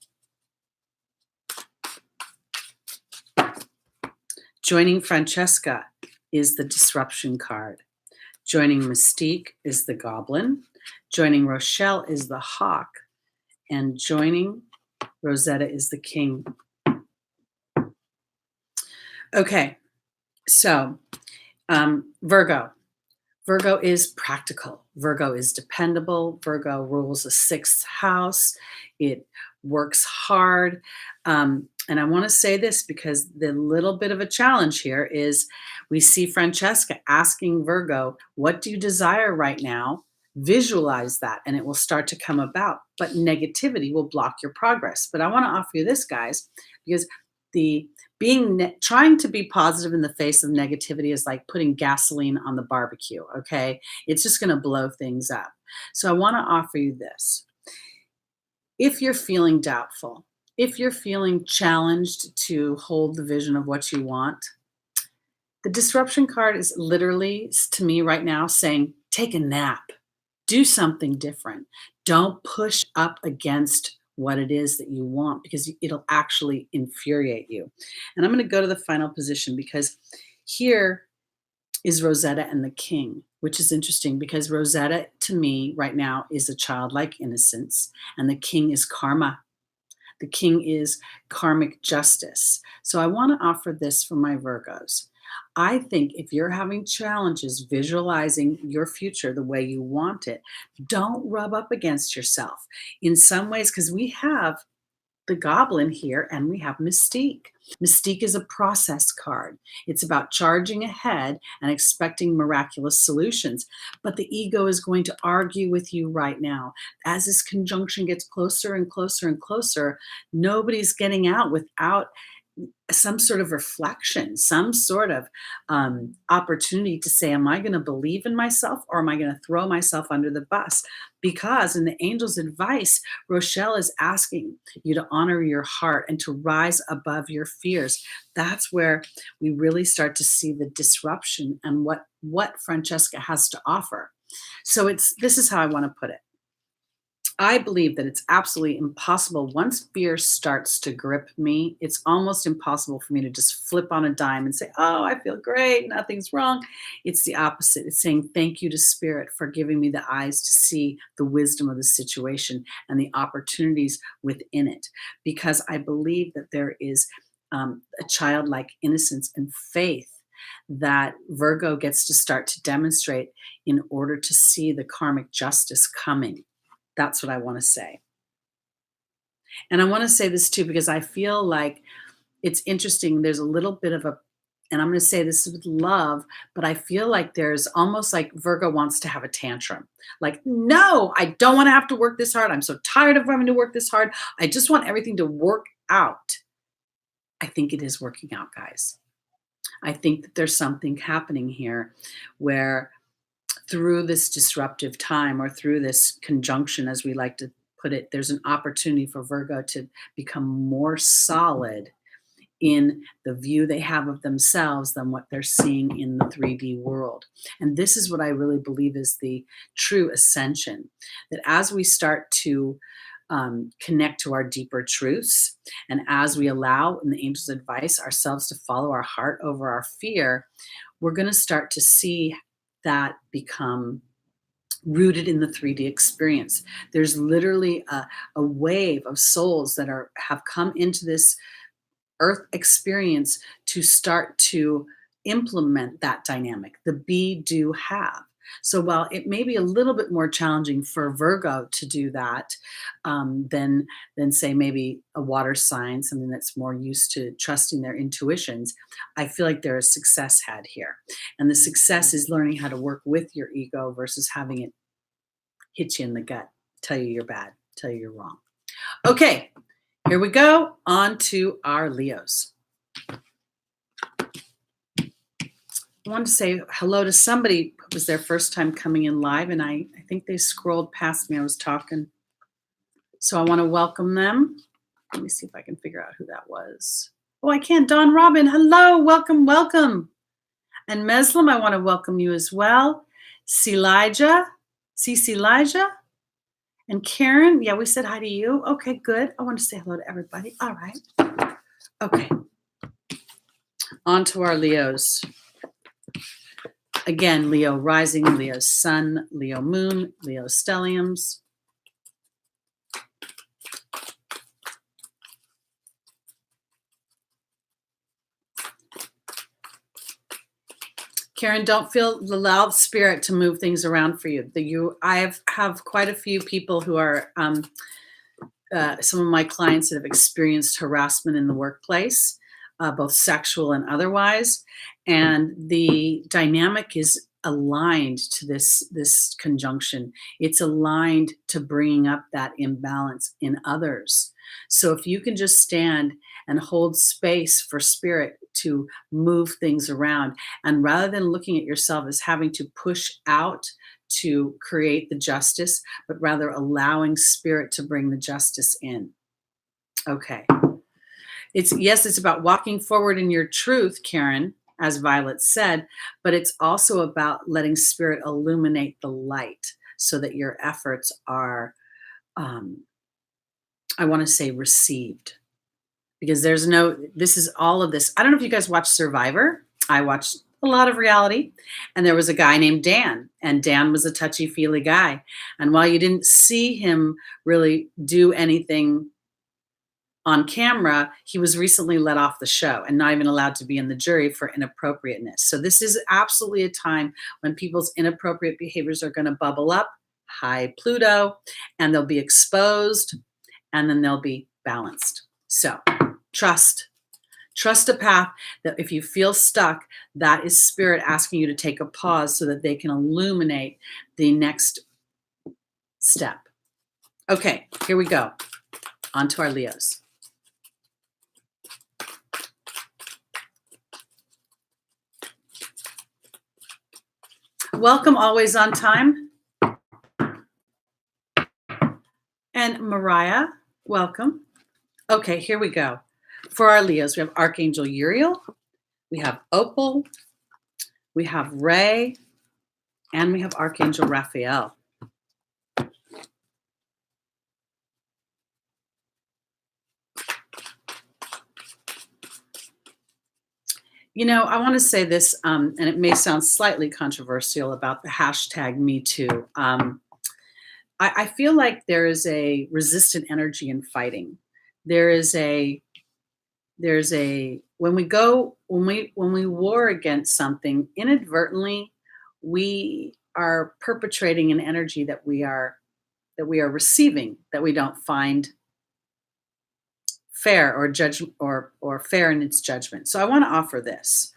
Joining Francesca is the disruption card. Joining Mystique is the goblin. Joining Rochelle is the hawk. And joining Rosetta is the king. Okay, so Virgo. Virgo is practical. Virgo is dependable. Virgo rules the 6th house. It works hard. And I want to say this because the little bit of a challenge here is we see Francesca asking Virgo, what do you desire right now? Visualize that and it will start to come about. But negativity will block your progress. But I want to offer you this, guys, because trying to be positive in the face of negativity is like putting gasoline on the barbecue, okay? It's just going to blow things up. So I want to offer you this. If you're feeling doubtful, if you're feeling challenged to hold the vision of what you want, the disruption card is literally, to me right now, saying, take a nap, do something different. Don't push up against what it is that you want, because it'll actually infuriate you. And I'm going to go to the final position, because here is Rosetta and the king, which is interesting because Rosetta to me right now is a childlike innocence, and the king is karma. The king is karmic justice. So I want to offer this for my Virgos. I think if you're having challenges visualizing your future the way you want it, don't rub up against yourself in some ways, because we have the goblin here and we have Mystique. Mystique is a process card. It's about charging ahead and expecting miraculous solutions. But the ego is going to argue with you right now. As this conjunction gets closer and closer and closer, nobody's getting out without some sort of reflection, some sort of opportunity to say, am I going to believe in myself or am I going to throw myself under the bus? Because in the angel's advice, Rochelle is asking you to honor your heart and to rise above your fears. That's where we really start to see the disruption and what Francesca has to offer. So this is how I want to put it. I believe that it's absolutely impossible. Once fear starts to grip me, it's almost impossible for me to just flip on a dime and say, oh, I feel great, nothing's wrong. It's the opposite. It's saying thank you to Spirit for giving me the eyes to see the wisdom of the situation and the opportunities within it. Because I believe that there is a childlike innocence and faith that Virgo gets to start to demonstrate in order to see the karmic justice coming. That's what I want to say. And I want to say this too, because I feel like it's interesting. There's a little bit of and I'm going to say this with love, but I feel like there's almost like Virgo wants to have a tantrum. Like, no, I don't want to have to work this hard. I'm so tired of having to work this hard. I just want everything to work out. I think it is working out, guys. I think that there's something happening here where through this disruptive time or through this conjunction, as we like to put it, there's an opportunity for Virgo to become more solid in the view they have of themselves than what they're seeing in the 3D world. And this is what I really believe is the true ascension, that as we start to connect to our deeper truths, and as we allow, in the angel's advice, ourselves to follow our heart over our fear, we're going to start to see that become rooted in the 3D experience. There's literally a wave of souls that have come into this earth experience to start to implement that dynamic, the be, do, have. So while it may be a little bit more challenging for Virgo to do that than say maybe a water sign, something that's more used to trusting their intuitions, I feel like there is success had here. And the success is learning how to work with your ego versus having it hit you in the gut, tell you you're bad, tell you you're wrong. Okay, here we go. On to our Leos. I wanted to say hello to somebody who was their first time coming in live, and I think they scrolled past me. I was talking. So I want to welcome them. Let me see if I can figure out who that was. Oh, I can't. Don Robin, hello, welcome, welcome. And Meslam, I want to welcome you as well. Celija, and Karen, yeah, we said hi to you. Okay, good. I want to say hello to everybody. All right. Okay. On to our Leos. Again, Leo rising, Leo sun, Leo moon, Leo stelliums. Karen, don't feel the loud spirit to move things around for you. I have quite a few people who are some of my clients that have experienced harassment in the workplace, both sexual and otherwise. And the dynamic is aligned to this conjunction. It's aligned to bringing up that imbalance in others. So if you can just stand and hold space for spirit to move things around, and rather than looking at yourself as having to push out to create the justice, but rather allowing spirit to bring the justice in. Okay. It's about walking forward in your truth, Karen, as Violet said, but it's also about letting spirit illuminate the light so that your efforts are, I want to say, received. Because this is all of this. I don't know if you guys watch Survivor. I watched a lot of reality, and there was a guy named Dan, and Dan was a touchy-feely guy. And while you didn't see him really do anything on camera, he was recently let off the show and not even allowed to be in the jury for inappropriateness. So this is absolutely a time when people's inappropriate behaviors are going to bubble up, high Pluto, and they'll be exposed, and then they'll be balanced. So trust a path that if you feel stuck, that is spirit asking you to take a pause so that they can illuminate the next step. Okay, here we go. On to our Leos. Welcome, always on time. And Mariah, welcome. Okay, here we go. For our Leos, we have Archangel Uriel, we have Opal, we have Ray, and we have Archangel Raphael. You know, I want to say this, and it may sound slightly controversial about the hashtag Me Too. I feel like there is a resistant energy in fighting. There's a when we war against something inadvertently, we are perpetrating an energy that we are receiving, that we don't find fair or judge or fair in its judgment. So I want to offer this.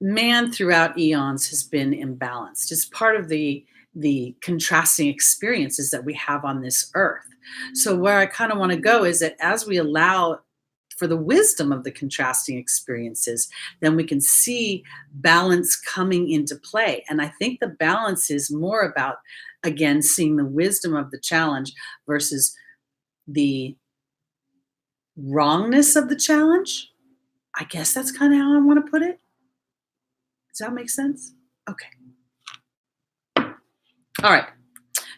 Man throughout eons has been imbalanced. It's part of the contrasting experiences that we have on this earth. So where I kind of want to go is that as we allow for the wisdom of the contrasting experiences, then we can see balance coming into play. And I think the balance is more about, again, seeing the wisdom of the challenge versus the wrongness of the challenge. I guess that's kind of how I want to put it. Does that make sense? Okay. All right.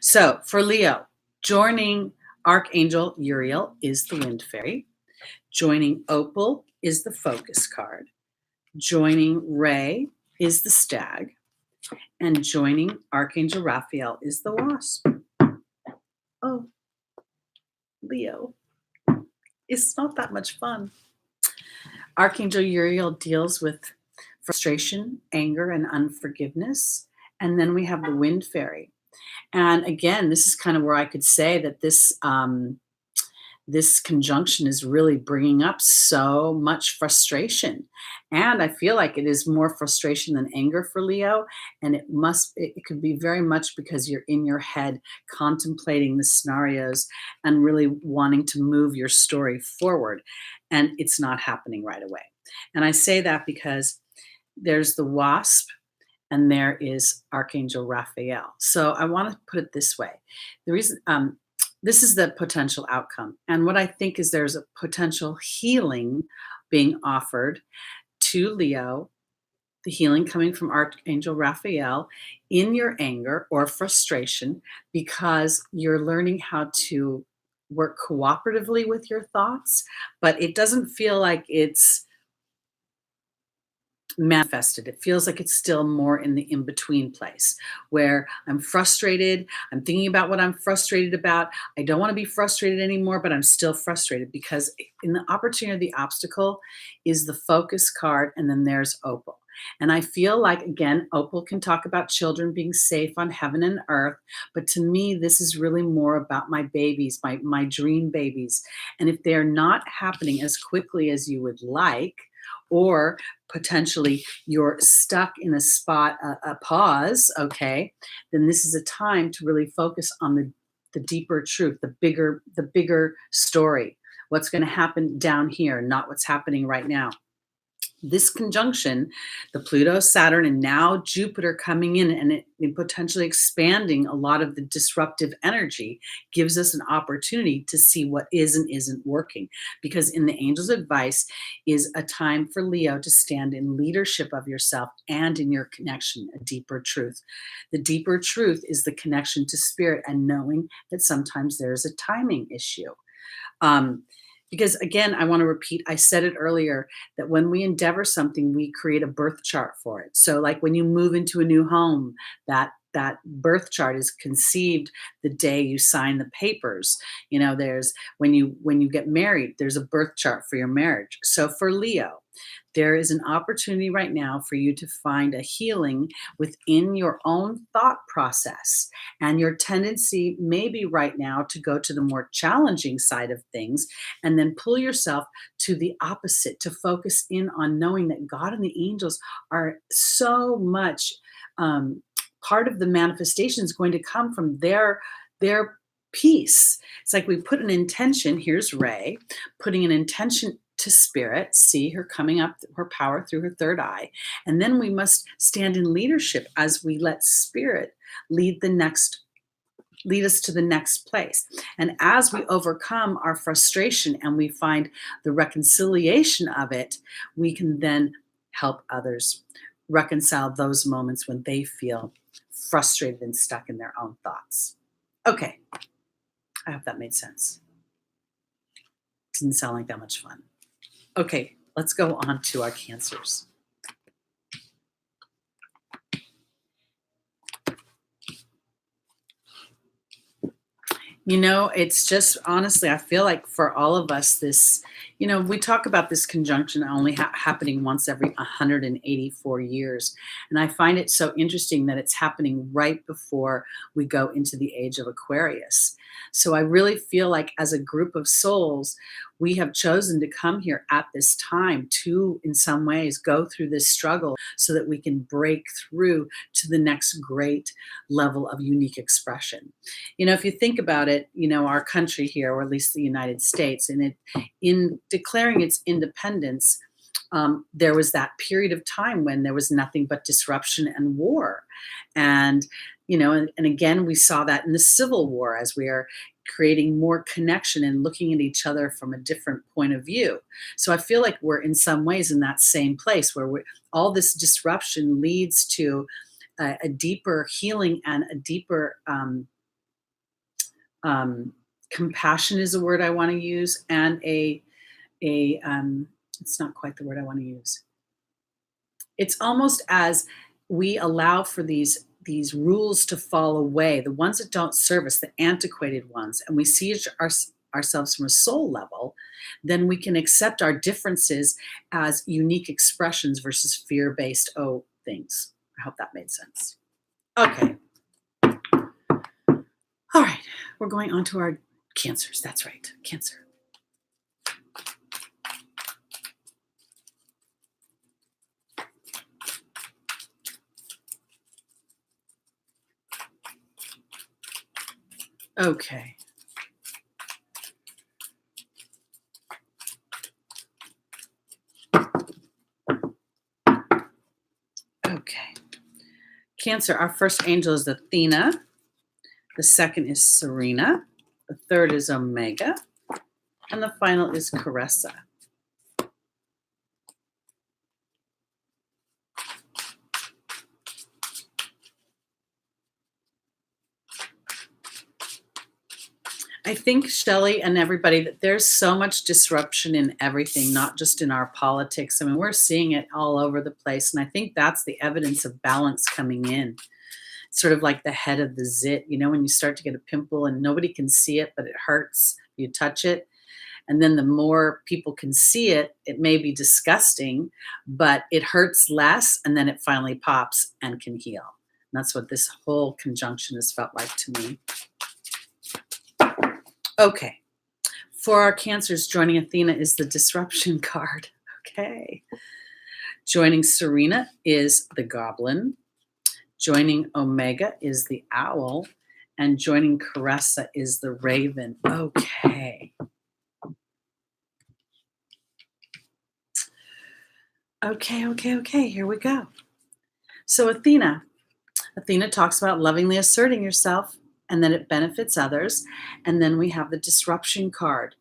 So for Leo, joining Archangel Uriel is the Wind Fairy. Joining Opal is the Focus card. Joining Ray is the Stag. And joining Archangel Raphael is the Wasp. Oh, Leo, it's not that much fun. Archangel Uriel deals with frustration, anger, and unforgiveness. And then we have the Wind Fairy. And again, this is kind of where I could say that this conjunction is really bringing up so much frustration. And I feel like it is more frustration than anger for Leo. And it could be very much because you're in your head contemplating the scenarios and really wanting to move your story forward. And it's not happening right away. And I say that because there's the Wasp and there is Archangel Raphael. So I want to put it this way. The reason, this is the potential outcome. And what I think is there's a potential healing being offered to Leo, the healing coming from Archangel Raphael in your anger or frustration, because you're learning how to work cooperatively with your thoughts, but it doesn't feel like it's manifested. It feels like it's still more in the in-between place where I'm frustrated. I'm thinking about what I'm frustrated about. I don't want to be frustrated anymore, but I'm still frustrated because in the opportunity, the obstacle is the Focus card, and then there's Opal. And I feel like, again, Opal can talk about children being safe on heaven and earth, but to me, this is really more about my babies, my dream babies. And if they're not happening as quickly as you would like, or potentially you're stuck in a spot, a pause, okay, then this is a time to really focus on the deeper truth, the bigger story, what's going to happen down here, not what's happening right now. This conjunction, the Pluto, Saturn, and now Jupiter coming in and it potentially expanding a lot of the disruptive energy, gives us an opportunity to see what is and isn't working. Because in the angel's advice is a time for Leo to stand in leadership of yourself and in your connection, a deeper truth. The deeper truth is the connection to spirit and knowing that sometimes there's a timing issue. Because again, I want to repeat, I said it earlier, that when we endeavor something, we create a birth chart for it. So like when you move into a new home, that birth chart is conceived the day you sign the papers. You know, there's when you get married, there's a birth chart for your marriage. So for Leo, there is an opportunity right now for you to find a healing within your own thought process. And your tendency may be right now to go to the more challenging side of things and then pull yourself to the opposite, to focus in on knowing that God and the angels are so much part of the manifestation is going to come from their peace. It's like we put an intention, here's Ray, putting an intention to spirit, see her coming up, her power through her third eye. And then we must stand in leadership as we let spirit lead lead us to the next place. And as we overcome our frustration and we find the reconciliation of it, we can then help others reconcile those moments when they feel frustrated and stuck in their own thoughts. Okay, I hope that made sense. Didn't sound like that much fun. Okay, let's go on to our Cancers. It's just honestly, I feel like for all of us, this, we talk about this conjunction only happening once every 184 years. And I find it so interesting that it's happening right before we go into the age of Aquarius. So I really feel like as a group of souls, we have chosen to come here at this time to, in some ways, go through this struggle so that we can break through to the next great level of unique expression. If you think about it, our country here, or at least the United States, in declaring its independence, there was that period of time when there was nothing but disruption and war. And, and again, we saw that in the Civil War as we are creating more connection and looking at each other from a different point of view. So I feel like we're in some ways in that same place where all this disruption leads to a deeper healing and a deeper compassion is a word I want to use, and it's not quite the word I want to use. It's almost as we allow for these rules to fall away, the ones that don't serve us, the antiquated ones, and we see ourselves from a soul level, then we can accept our differences as unique expressions versus fear-based things. I hope that made sense. Okay. All right, we're going on to our Cancers. That's right, Cancer. Okay. Okay. Cancer, our first angel is Athena. The second is Serena. The third is Omega. And the final is Caressa. I think, Shelley and everybody, that there's so much disruption in everything, not just in our politics. I mean, we're seeing it all over the place. And I think that's the evidence of balance coming in. Sort of like the head of the zit, when you start to get a pimple and nobody can see it, but it hurts, you touch it. And then the more people can see it, it may be disgusting, but it hurts less. And then it finally pops and can heal. And that's what this whole conjunction has felt like to me. Okay. For our Cancers, joining Athena is the disruption card. Okay. Joining Serena is the goblin. Joining Omega is the owl. And joining Caressa is the raven. Okay. Okay. Here we go. So Athena talks about lovingly asserting yourself and that it benefits others. And then we have the disruption card.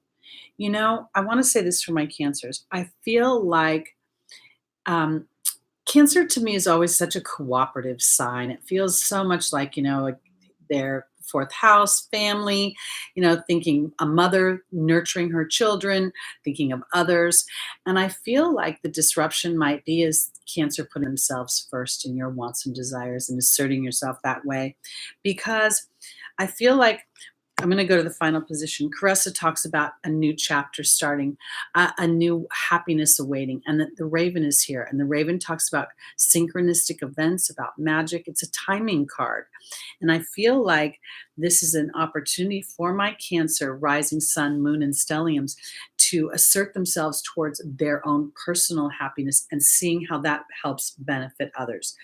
I want to say this for my Cancers. I feel like Cancer to me is always such a cooperative sign. It feels so much like, their fourth house, family, thinking a mother nurturing her children, thinking of others. And I feel like the disruption might be as Cancer putting themselves first in your wants and desires and asserting yourself that way. Because I feel like I'm going to go to the final position. Caressa talks about a new chapter starting, a new happiness awaiting, and that the raven is here. And the raven talks about synchronistic events, about magic. It's a timing card. And I feel like this is an opportunity for my Cancer, rising sun, moon, and stelliums to assert themselves towards their own personal happiness and seeing how that helps benefit others.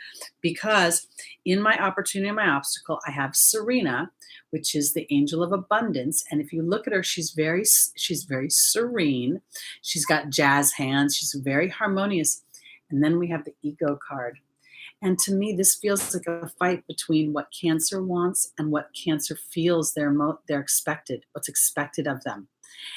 Because in my opportunity and my obstacle, I have Serena, which is the angel of abundance. And if you look at her, she's very serene. She's got jazz hands. She's very harmonious. And then we have the ego card. And to me, this feels like a fight between what Cancer wants and what Cancer feels they're expected, what's expected of them.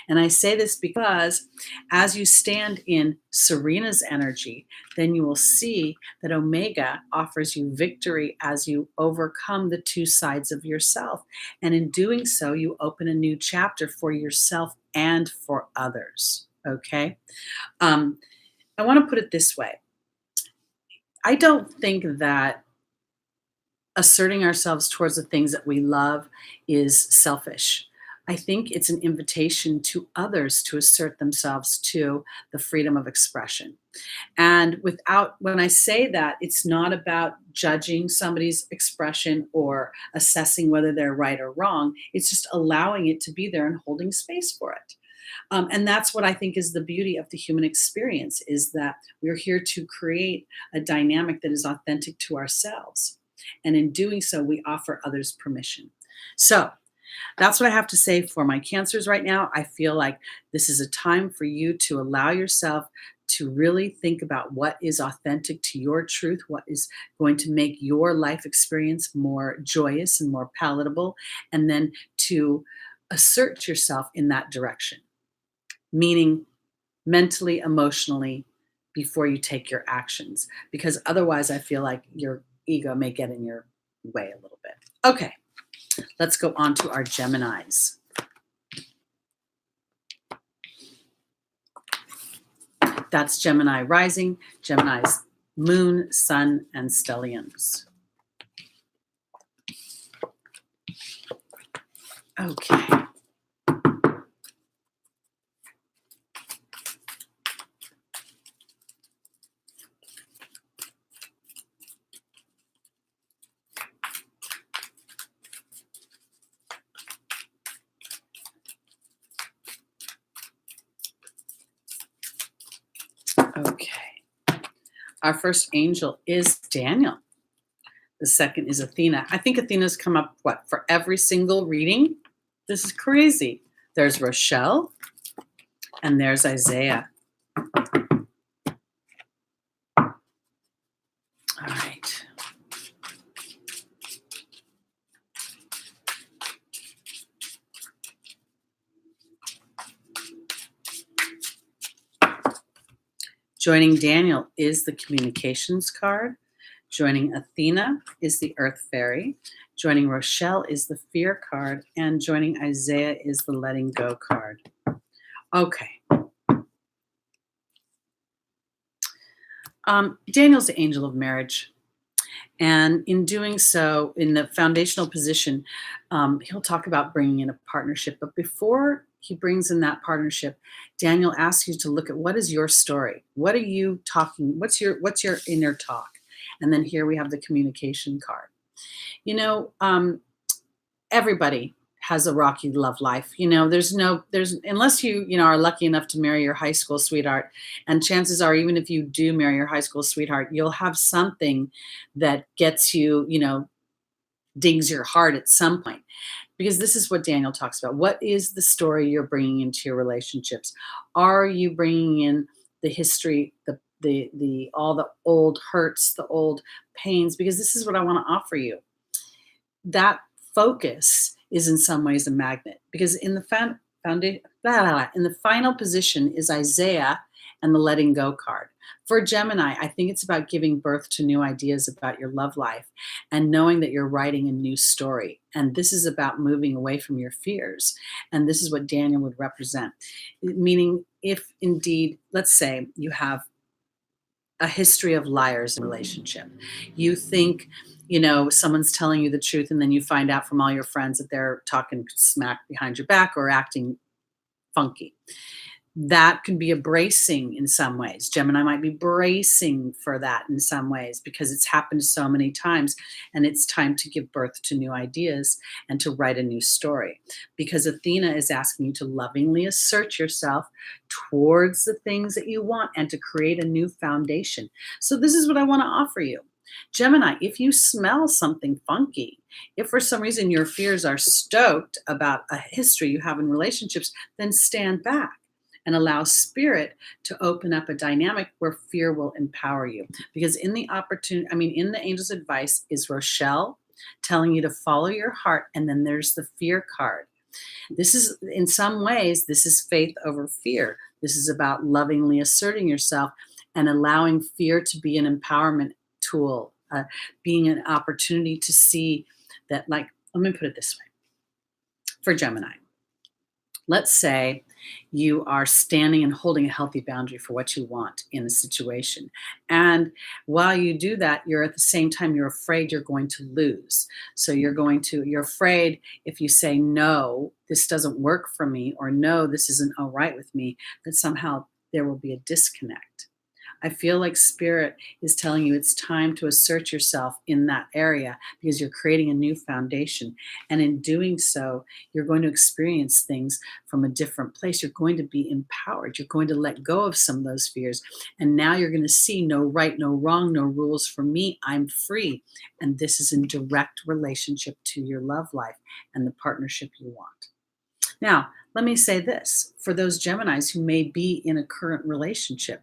And I say this because as you stand in Serena's energy, then you will see that Omega offers you victory as you overcome the two sides of yourself. And in doing so, you open a new chapter for yourself and for others. Okay? I want to put it this way. I don't think that asserting ourselves towards the things that we love is selfish. I think it's an invitation to others to assert themselves to the freedom of expression. And when I say that, it's not about judging somebody's expression or assessing whether they're right or wrong. It's just allowing it to be there and holding space for it. And that's what I think is the beauty of the human experience, is that we're here to create a dynamic that is authentic to ourselves. And in doing so, we offer others permission. So that's what I have to say for my Cancers right now. I feel like this is a time for you to allow yourself to really think about what is authentic to your truth, what is going to make your life experience more joyous and more palatable, and then to assert yourself in that direction. Meaning mentally, emotionally, before you take your actions. Because otherwise, I feel like your ego may get in your way a little bit. Okay, let's go on to our Geminis. That's Gemini rising, Gemini's moon, sun, and stelliums. Okay. Okay. Our first angel is Daniel. The second is Athena. I think Athena's come up, for every single reading? This is crazy. There's Rochelle, and there's Isaiah. All right. Joining Daniel is the communications card. Joining Athena is the Earth Fairy. Joining Rochelle is the Fear card. And joining Isaiah is the Letting Go card. Okay. Daniel's the angel of marriage. And in doing so, in the foundational position, he'll talk about bringing in a partnership. But before he brings in that partnership, Daniel asks you to look at what is your story. What are you talking? What's your inner talk? And then here we have the communication card. Everybody has a rocky love life. There's unless you are lucky enough to marry your high school sweetheart, and chances are, even if you do marry your high school sweetheart, you'll have something that gets you, dings your heart at some point. Because this is what Daniel talks about. What is the story you're bringing into your relationships? Are you bringing in the history, all the old hurts, the old pains? Because this is what I want to offer you. That focus is in some ways a magnet. Because in the final position is Isaiah and the Letting Go card. For Gemini, I think it's about giving birth to new ideas about your love life and knowing that you're writing a new story. And this is about moving away from your fears. And this is what Daniel would represent. Meaning, if indeed, let's say you have a history of liars in a relationship. You think, someone's telling you the truth, and then you find out from all your friends that they're talking smack behind your back or acting funky. that can be a bracing in some ways. Gemini might be bracing for that in some ways because it's happened so many times, and it's time to give birth to new ideas and to write a new story. Because Athena is asking you to lovingly assert yourself towards the things that you want and to create a new foundation. So this is what I want to offer you. Gemini, if you smell something funky, if for some reason your fears are stoked about a history you have in relationships, then stand back and allow spirit to open up a dynamic where fear will empower you. Because in the in the angel's advice is Rochelle telling you to follow your heart, and then there's the fear card. This is, in some ways, this is faith over fear. This is about lovingly asserting yourself and allowing fear to be an empowerment tool, being an opportunity to see that, like, let me put it this way. For Gemini, let's say you are standing and holding a healthy boundary for what you want in a situation. And while you do that, you're at the same time, you're afraid you're going to lose. So you're afraid if you say, no, this doesn't work for me, or no, this isn't all right with me, that somehow there will be a disconnect. I feel like spirit is telling you it's time to assert yourself in that area because you're creating a new foundation. And in doing so, you're going to experience things from a different place. You're going to be empowered. You're going to let go of some of those fears. And now you're going to see no right, no wrong, no rules for me. I'm free. And this is in direct relationship to your love life and the partnership you want. Now, let me say this for those Geminis who may be in a current relationship.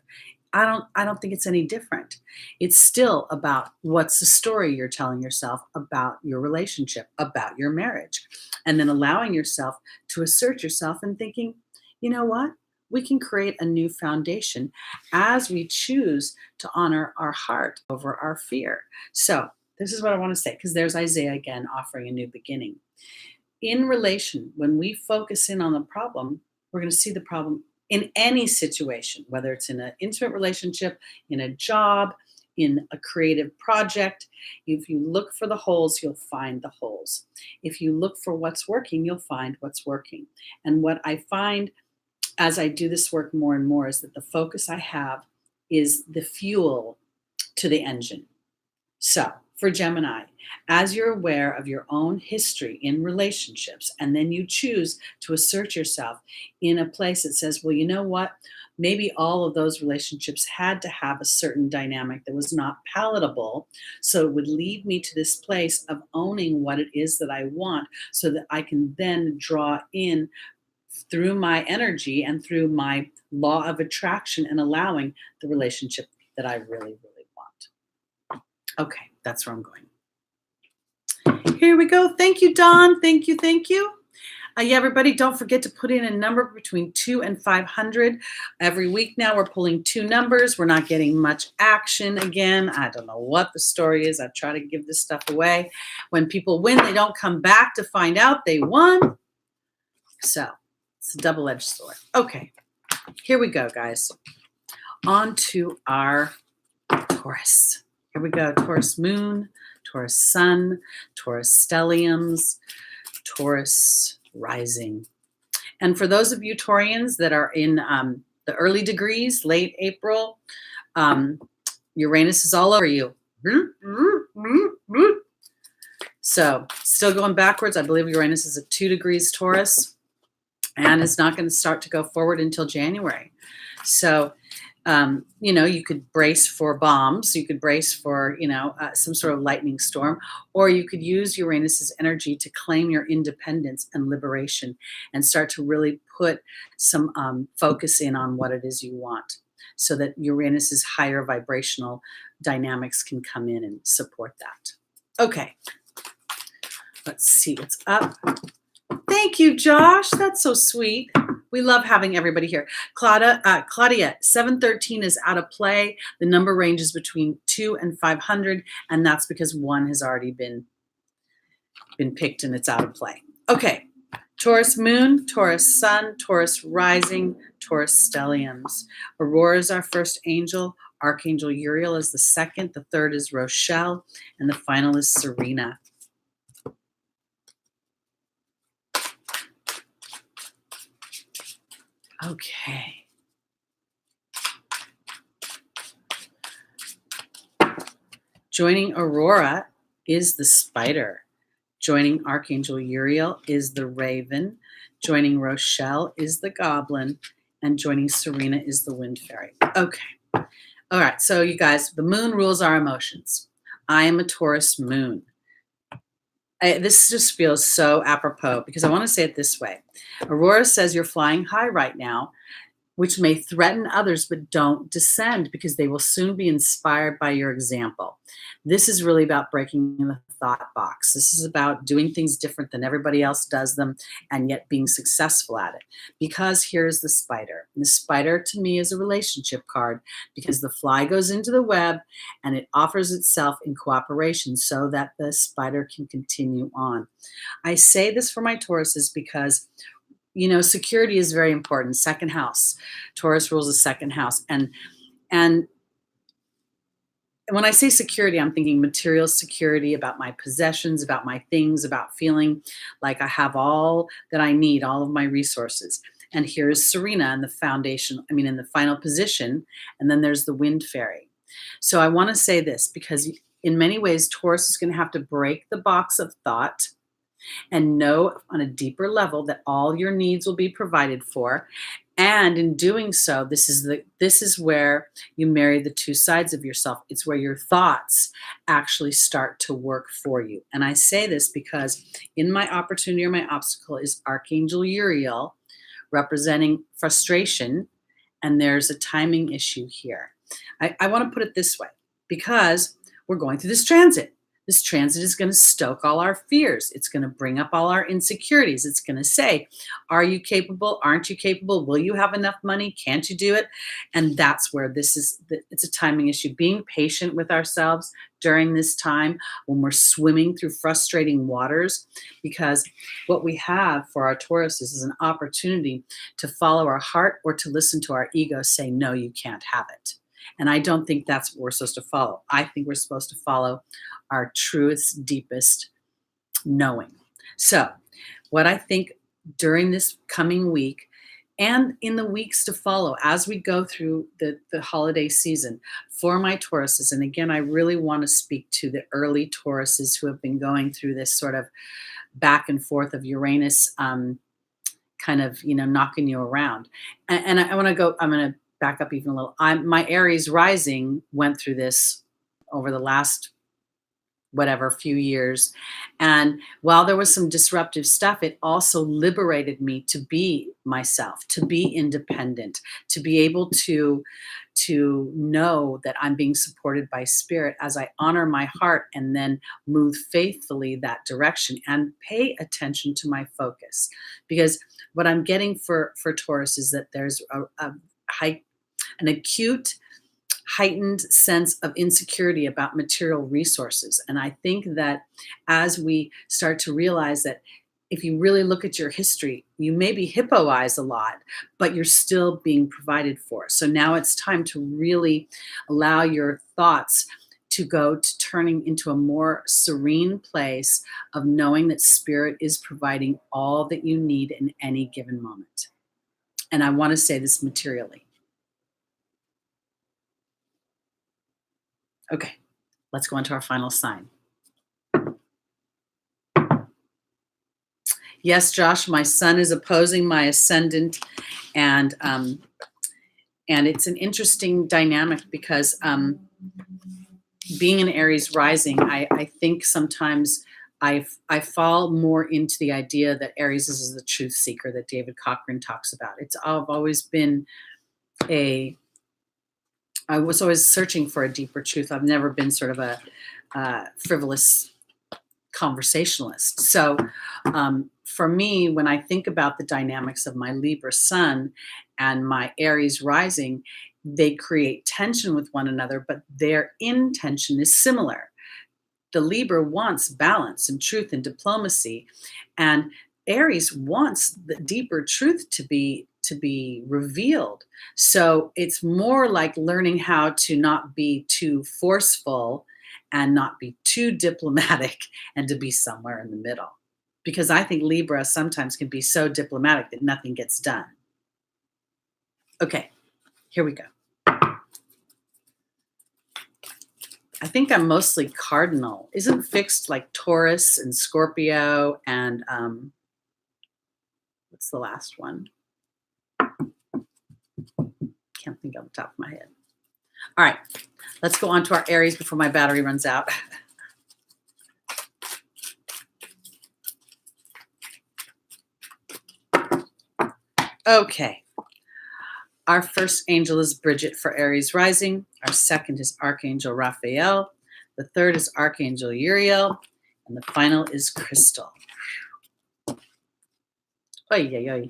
I don't think it's any different. It's still about what's the story you're telling yourself about your relationship, about your marriage, and then allowing yourself to assert yourself and thinking, you know what? We can create a new foundation as we choose to honor our heart over our fear. So this is what I want to say, because there's Isaiah again offering a new beginning. In relation, when we focus in on the problem, we're going to see the problem in any situation, whether it's in an intimate relationship, in a job, in a creative project. If you look for the holes, you'll find the holes. If you look for what's working, you'll find what's working. And what I find as I do this work more and more is that the focus I have is the fuel to the engine. So for Gemini, as you're aware of your own history in relationships, and then you choose to assert yourself in a place that says, well, you know what? Maybe all of those relationships had to have a certain dynamic that was not palatable. So it would lead me to this place of owning what it is that I want so that I can then draw in through my energy and through my law of attraction and allowing the relationship that I really, really want. Okay, that's where I'm going. Here we go. Thank you, Don. Thank you. Thank you. Yeah, everybody, don't forget to put in a number between 2 and 500. Every week now we're pulling 2 numbers. We're not getting much action again. I don't know what the story is. I try to give this stuff away. When people win, they don't come back to find out they won. So it's a double-edged sword. Okay, here we go, guys. On to our Taurus. Here we go. Taurus moon, Taurus sun, Taurus stelliums, Taurus rising. And for those of you Taurians that are in the early degrees, late April, Uranus is all over you. So still going backwards. I believe Uranus is at 2 degrees Taurus and is not going to start to go forward until January. So you could brace for bombs, you could brace for, some sort of lightning storm, or you could use Uranus's energy to claim your independence and liberation and start to really put some focus in on what it is you want so that Uranus's higher vibrational dynamics can come in and support that. Okay, let's see what's up. Thank you, Josh. That's so sweet. We love having everybody here. Claudia, 713 is out of play. The number ranges between 2 and 500, and that's because 1 has already been picked and it's out of play. Okay, Taurus moon, Taurus sun, Taurus rising, Taurus stelliums. Aurora is our first angel. Archangel Uriel is the second. The third is Rochelle, and the final is Serena. Okay. Joining Aurora is the spider. Joining Archangel Uriel is the raven. Joining Rochelle is the goblin. And joining Serena is the wind fairy. Okay. All right. So, you guys, the moon rules our emotions. I am a Taurus moon. This just feels so apropos because I want to say it this way. Aurora says you're flying high right now, which may threaten others, but don't descend because they will soon be inspired by your example. This is really about breaking the thought box. This is about doing things different than everybody else does them and yet being successful at it. Because here's the spider. And the spider to me is a relationship card because the fly goes into the web and it offers itself in cooperation so that the spider can continue on. I say this for my Tauruses because security is very important. Second house. Taurus rules the second house. And when I say security, I'm thinking material security about my possessions, about my things, about feeling like I have all that I need, all of my resources. And here's Serena in the foundation, in the final position. And then there's the wind fairy. So I want to say this because in many ways, Taurus is going to have to break the box of thought and know on a deeper level that all your needs will be provided for. And in doing so, this is where you marry the two sides of yourself. It's where your thoughts actually start to work for you. And I say this because in my opportunity or my obstacle is Archangel Uriel, representing frustration. And there's a timing issue here. I want to put it this way, because we're going through this transit. This transit is going to stoke all our fears. It's going to bring up all our insecurities. It's going to say, are you capable? Aren't you capable? Will you have enough money? Can't you do it? And that's where it's a timing issue. Being patient with ourselves during this time when we're swimming through frustrating waters, because what we have for our Tauruses is an opportunity to follow our heart or to listen to our ego say, no, you can't have it. And I don't think that's what we're supposed to follow. I think we're supposed to follow our truest, deepest knowing. So, what I think during this coming week and in the weeks to follow as we go through the holiday season for my Tauruses, and again, I really want to speak to the early Tauruses who have been going through this sort of back and forth of Uranus kind of, knocking you around. And I'm going to back up even a little. My Aries rising went through this over the last few years. And while there was some disruptive stuff, it also liberated me to be myself, to be independent, to be able to know that I'm being supported by spirit as I honor my heart and then move faithfully that direction and pay attention to my focus. Because what I'm getting for Taurus is that there's an acute, heightened sense of insecurity about material resources. And I think that as we start to realize that if you really look at your history, you may be hippoized a lot, but you're still being provided for. So now it's time to really allow your thoughts to go to turning into a more serene place of knowing that spirit is providing all that you need in any given moment. And I want to say this materially. Okay, let's go into our final sign. Yes, Josh, my sun is opposing my ascendant, and it's an interesting dynamic because being an Aries rising, I think sometimes I fall more into the idea that Aries is the truth seeker that David Cochran talks about. I've always been I was always searching for a deeper truth. I've never been sort of a frivolous conversationalist. So for me, when I think about the dynamics of my Libra sun and my Aries rising, they create tension with one another, but their intention is similar. The Libra wants balance and truth and diplomacy, and Aries wants the deeper truth to be revealed. So it's more like learning how to not be too forceful and not be too diplomatic and to be somewhere in the middle. Because I think Libra sometimes can be so diplomatic that nothing gets done. Okay, here we go. I think I'm mostly cardinal. Isn't fixed like Taurus and Scorpio and what's the last one? Can't think off the top of my head. All right, let's go on to our Aries before my battery runs out. Okay. Our first angel is Bridget for Aries rising. Our second is Archangel Raphael. The third is Archangel Uriel. And the final is Crystal. Oy, oy,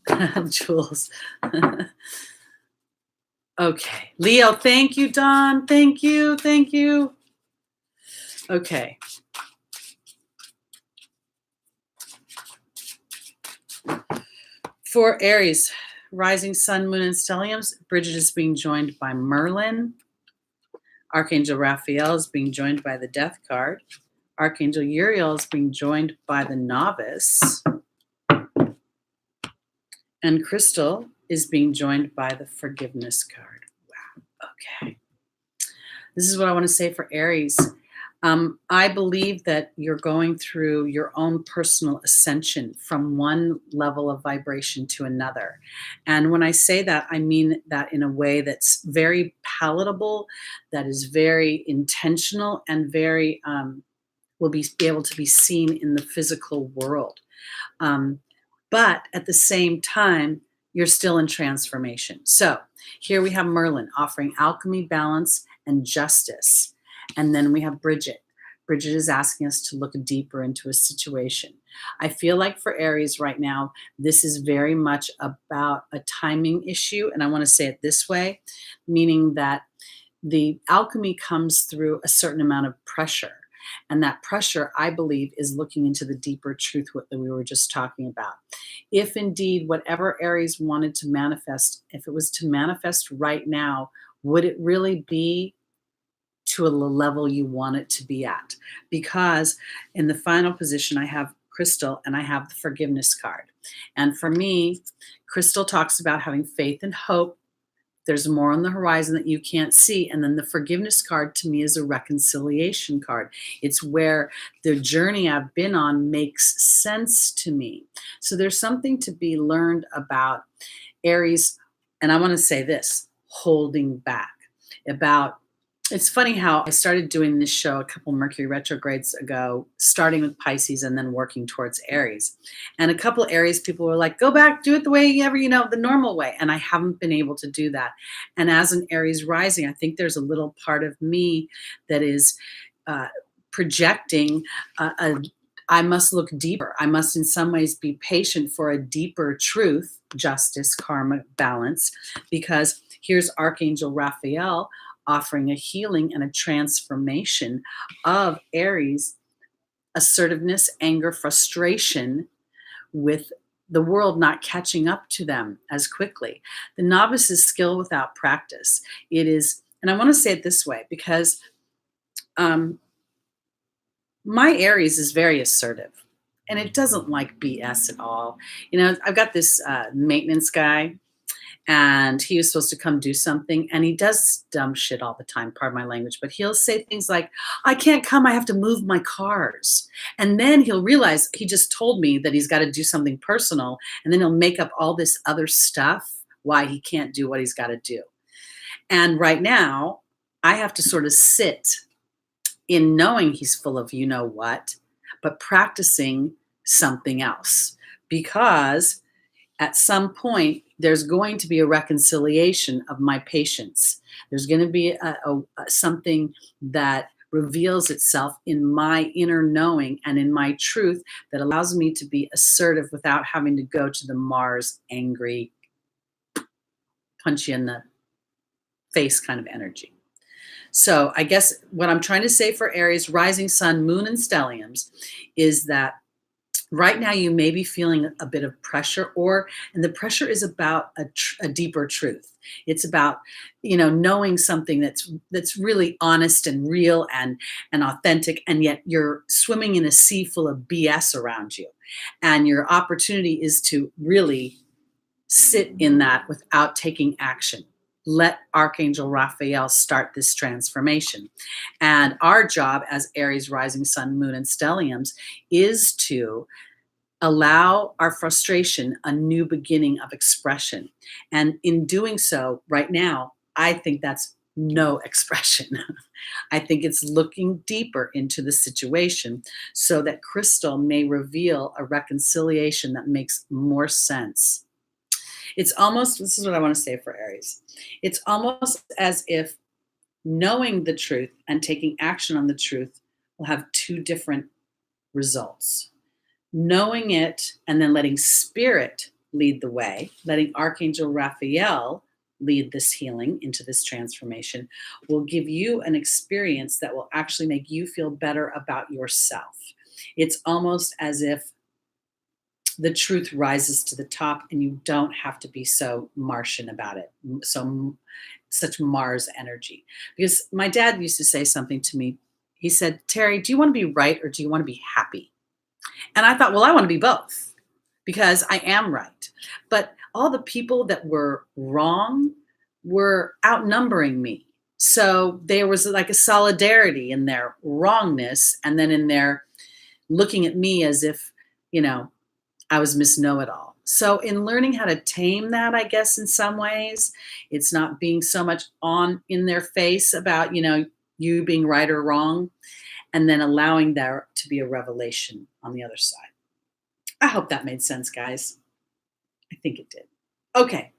oy. Jules. Okay. Leo, thank you, Don. Thank you. Thank you. Okay. For Aries, rising sun, moon, and stelliums, Bridget is being joined by Merlin. Archangel Raphael is being joined by the Death card. Archangel Uriel is being joined by the Novice. And Crystal is being joined by the Forgiveness card. Wow. Okay. This is what I want to say for Aries. I believe that you're going through your own personal ascension from one level of vibration to another. And when I say that, I mean that in a way that's very palatable, that is very intentional, and very will be able to be seen in the physical world. But at the same time, you're still in transformation. So here we have Merlin offering alchemy, balance, and justice. And then we have Bridget. Bridget is asking us to look deeper into a situation. I feel like for Aries right now, this is very much about a timing issue. And I want to say it this way, meaning that the alchemy comes through a certain amount of pressure. And that pressure, I believe, is looking into the deeper truth that we were just talking about. If indeed whatever Aries wanted to manifest, if it was to manifest right now, would it really be to a level you want it to be at? Because in the final position, I have Crystal and I have the Forgiveness card. And for me, Crystal talks about having faith and hope. There's more on the horizon that you can't see. And then the Forgiveness card to me is a reconciliation card. It's where the journey I've been on makes sense to me. So there's something to be learned about Aries. And I want to say this, holding back. It's funny how I started doing this show a couple Mercury retrogrades ago, starting with Pisces and then working towards Aries. And a couple Aries people were like, go back, do it the way the normal way. And I haven't been able to do that. And as an Aries rising, I think there's a little part of me that is projecting I must look deeper. I must in some ways be patient for a deeper truth, justice, karma, balance, because here's Archangel Raphael offering a healing and a transformation of Aries' assertiveness, anger, frustration with the world not catching up to them as quickly. The Novice is skill without practice. It is, and I want to say it this way because my Aries is very assertive and it doesn't like BS at all. I've got this maintenance guy, and he was supposed to come do something, and he does dumb shit all the time, pardon my language, but he'll say things like, I can't come, I have to move my cars. And then he'll realize he just told me that he's got to do something personal, and then he'll make up all this other stuff why he can't do what he's got to do. And right now, I have to sort of sit in knowing he's full of you know what, but practicing something else, because at some point, there's going to be a reconciliation of my patience. There's going to be something that reveals itself in my inner knowing and in my truth that allows me to be assertive without having to go to the Mars angry, punch you in the face kind of energy. So I guess what I'm trying to say for Aries, rising sun, moon, and stelliums is that Right now, you may be feeling a bit of pressure, and the pressure is about a deeper truth. It's about, knowing something that's really honest and real and authentic, and yet you're swimming in a sea full of BS around you. And your opportunity is to really sit in that without taking action. Let Archangel Raphael start this transformation. And our job as Aries rising sun, moon, and stelliums is to allow our frustration a new beginning of expression. And in doing so, right now, I think that's no expression. I think it's looking deeper into the situation so that Crystal may reveal a reconciliation that makes more sense. It's almost, this is what I want to say for Aries. It's almost as if knowing the truth and taking action on the truth will have two different results. Knowing it and then letting spirit lead the way, letting Archangel Raphael lead this healing into this transformation, will give you an experience that will actually make you feel better about yourself. It's almost as if the truth rises to the top and you don't have to be so Martian about it, such Mars energy. Because my dad used to say something to me. He said, Teri, do you want to be right or do you want to be happy? And I thought, well, I want to be both because I am right. But all the people that were wrong were outnumbering me. So there was like a solidarity in their wrongness and then in their looking at me as if, I was Miss Know-It-All. So in learning how to tame that, I guess in some ways, it's not being so much in their face about, you being right or wrong, and then allowing there to be a revelation on the other side. I hope that made sense, guys. I think it did. Okay.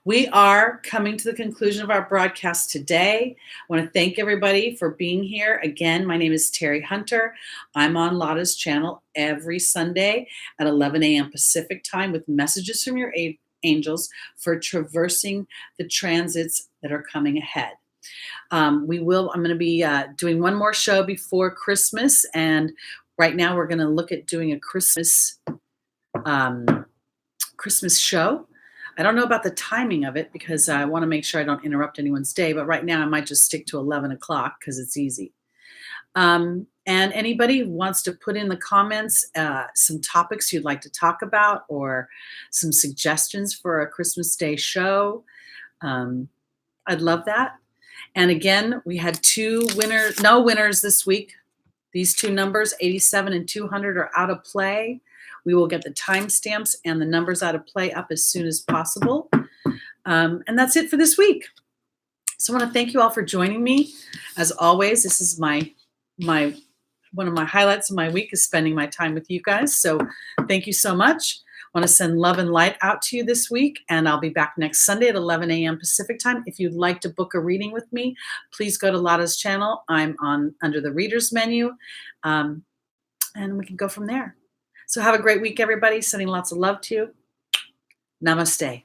We are coming to the conclusion of our broadcast today. I want to thank everybody for being here. Again, my name is Teri Hunter. I'm on Lada's channel every Sunday at 11 a.m. Pacific time with messages from your angels for traversing the transits that are coming ahead. I'm going to be doing one more show before Christmas, and right now we're going to look at doing a Christmas show. I don't know about the timing of it because I want to make sure I don't interrupt anyone's day, but right now I might just stick to 11 o'clock because it's easy. And anybody who wants to put in the comments some topics you'd like to talk about or some suggestions for a Christmas Day show, I'd love that. And again, we had no winners this week. These two numbers, 87 and 200, are out of play. We will get the timestamps and the numbers out of play up as soon as possible. And that's it for this week. So I want to thank you all for joining me. As always, this is my one of my highlights of my week is spending my time with you guys. So thank you so much. I want to send love and light out to you this week, and I'll be back next Sunday at 11 a.m. Pacific time. If you'd like to book a reading with me, please go to Lada's channel. I'm under the readers menu, and we can go from there. So have a great week, everybody. Sending lots of love to you. Namaste.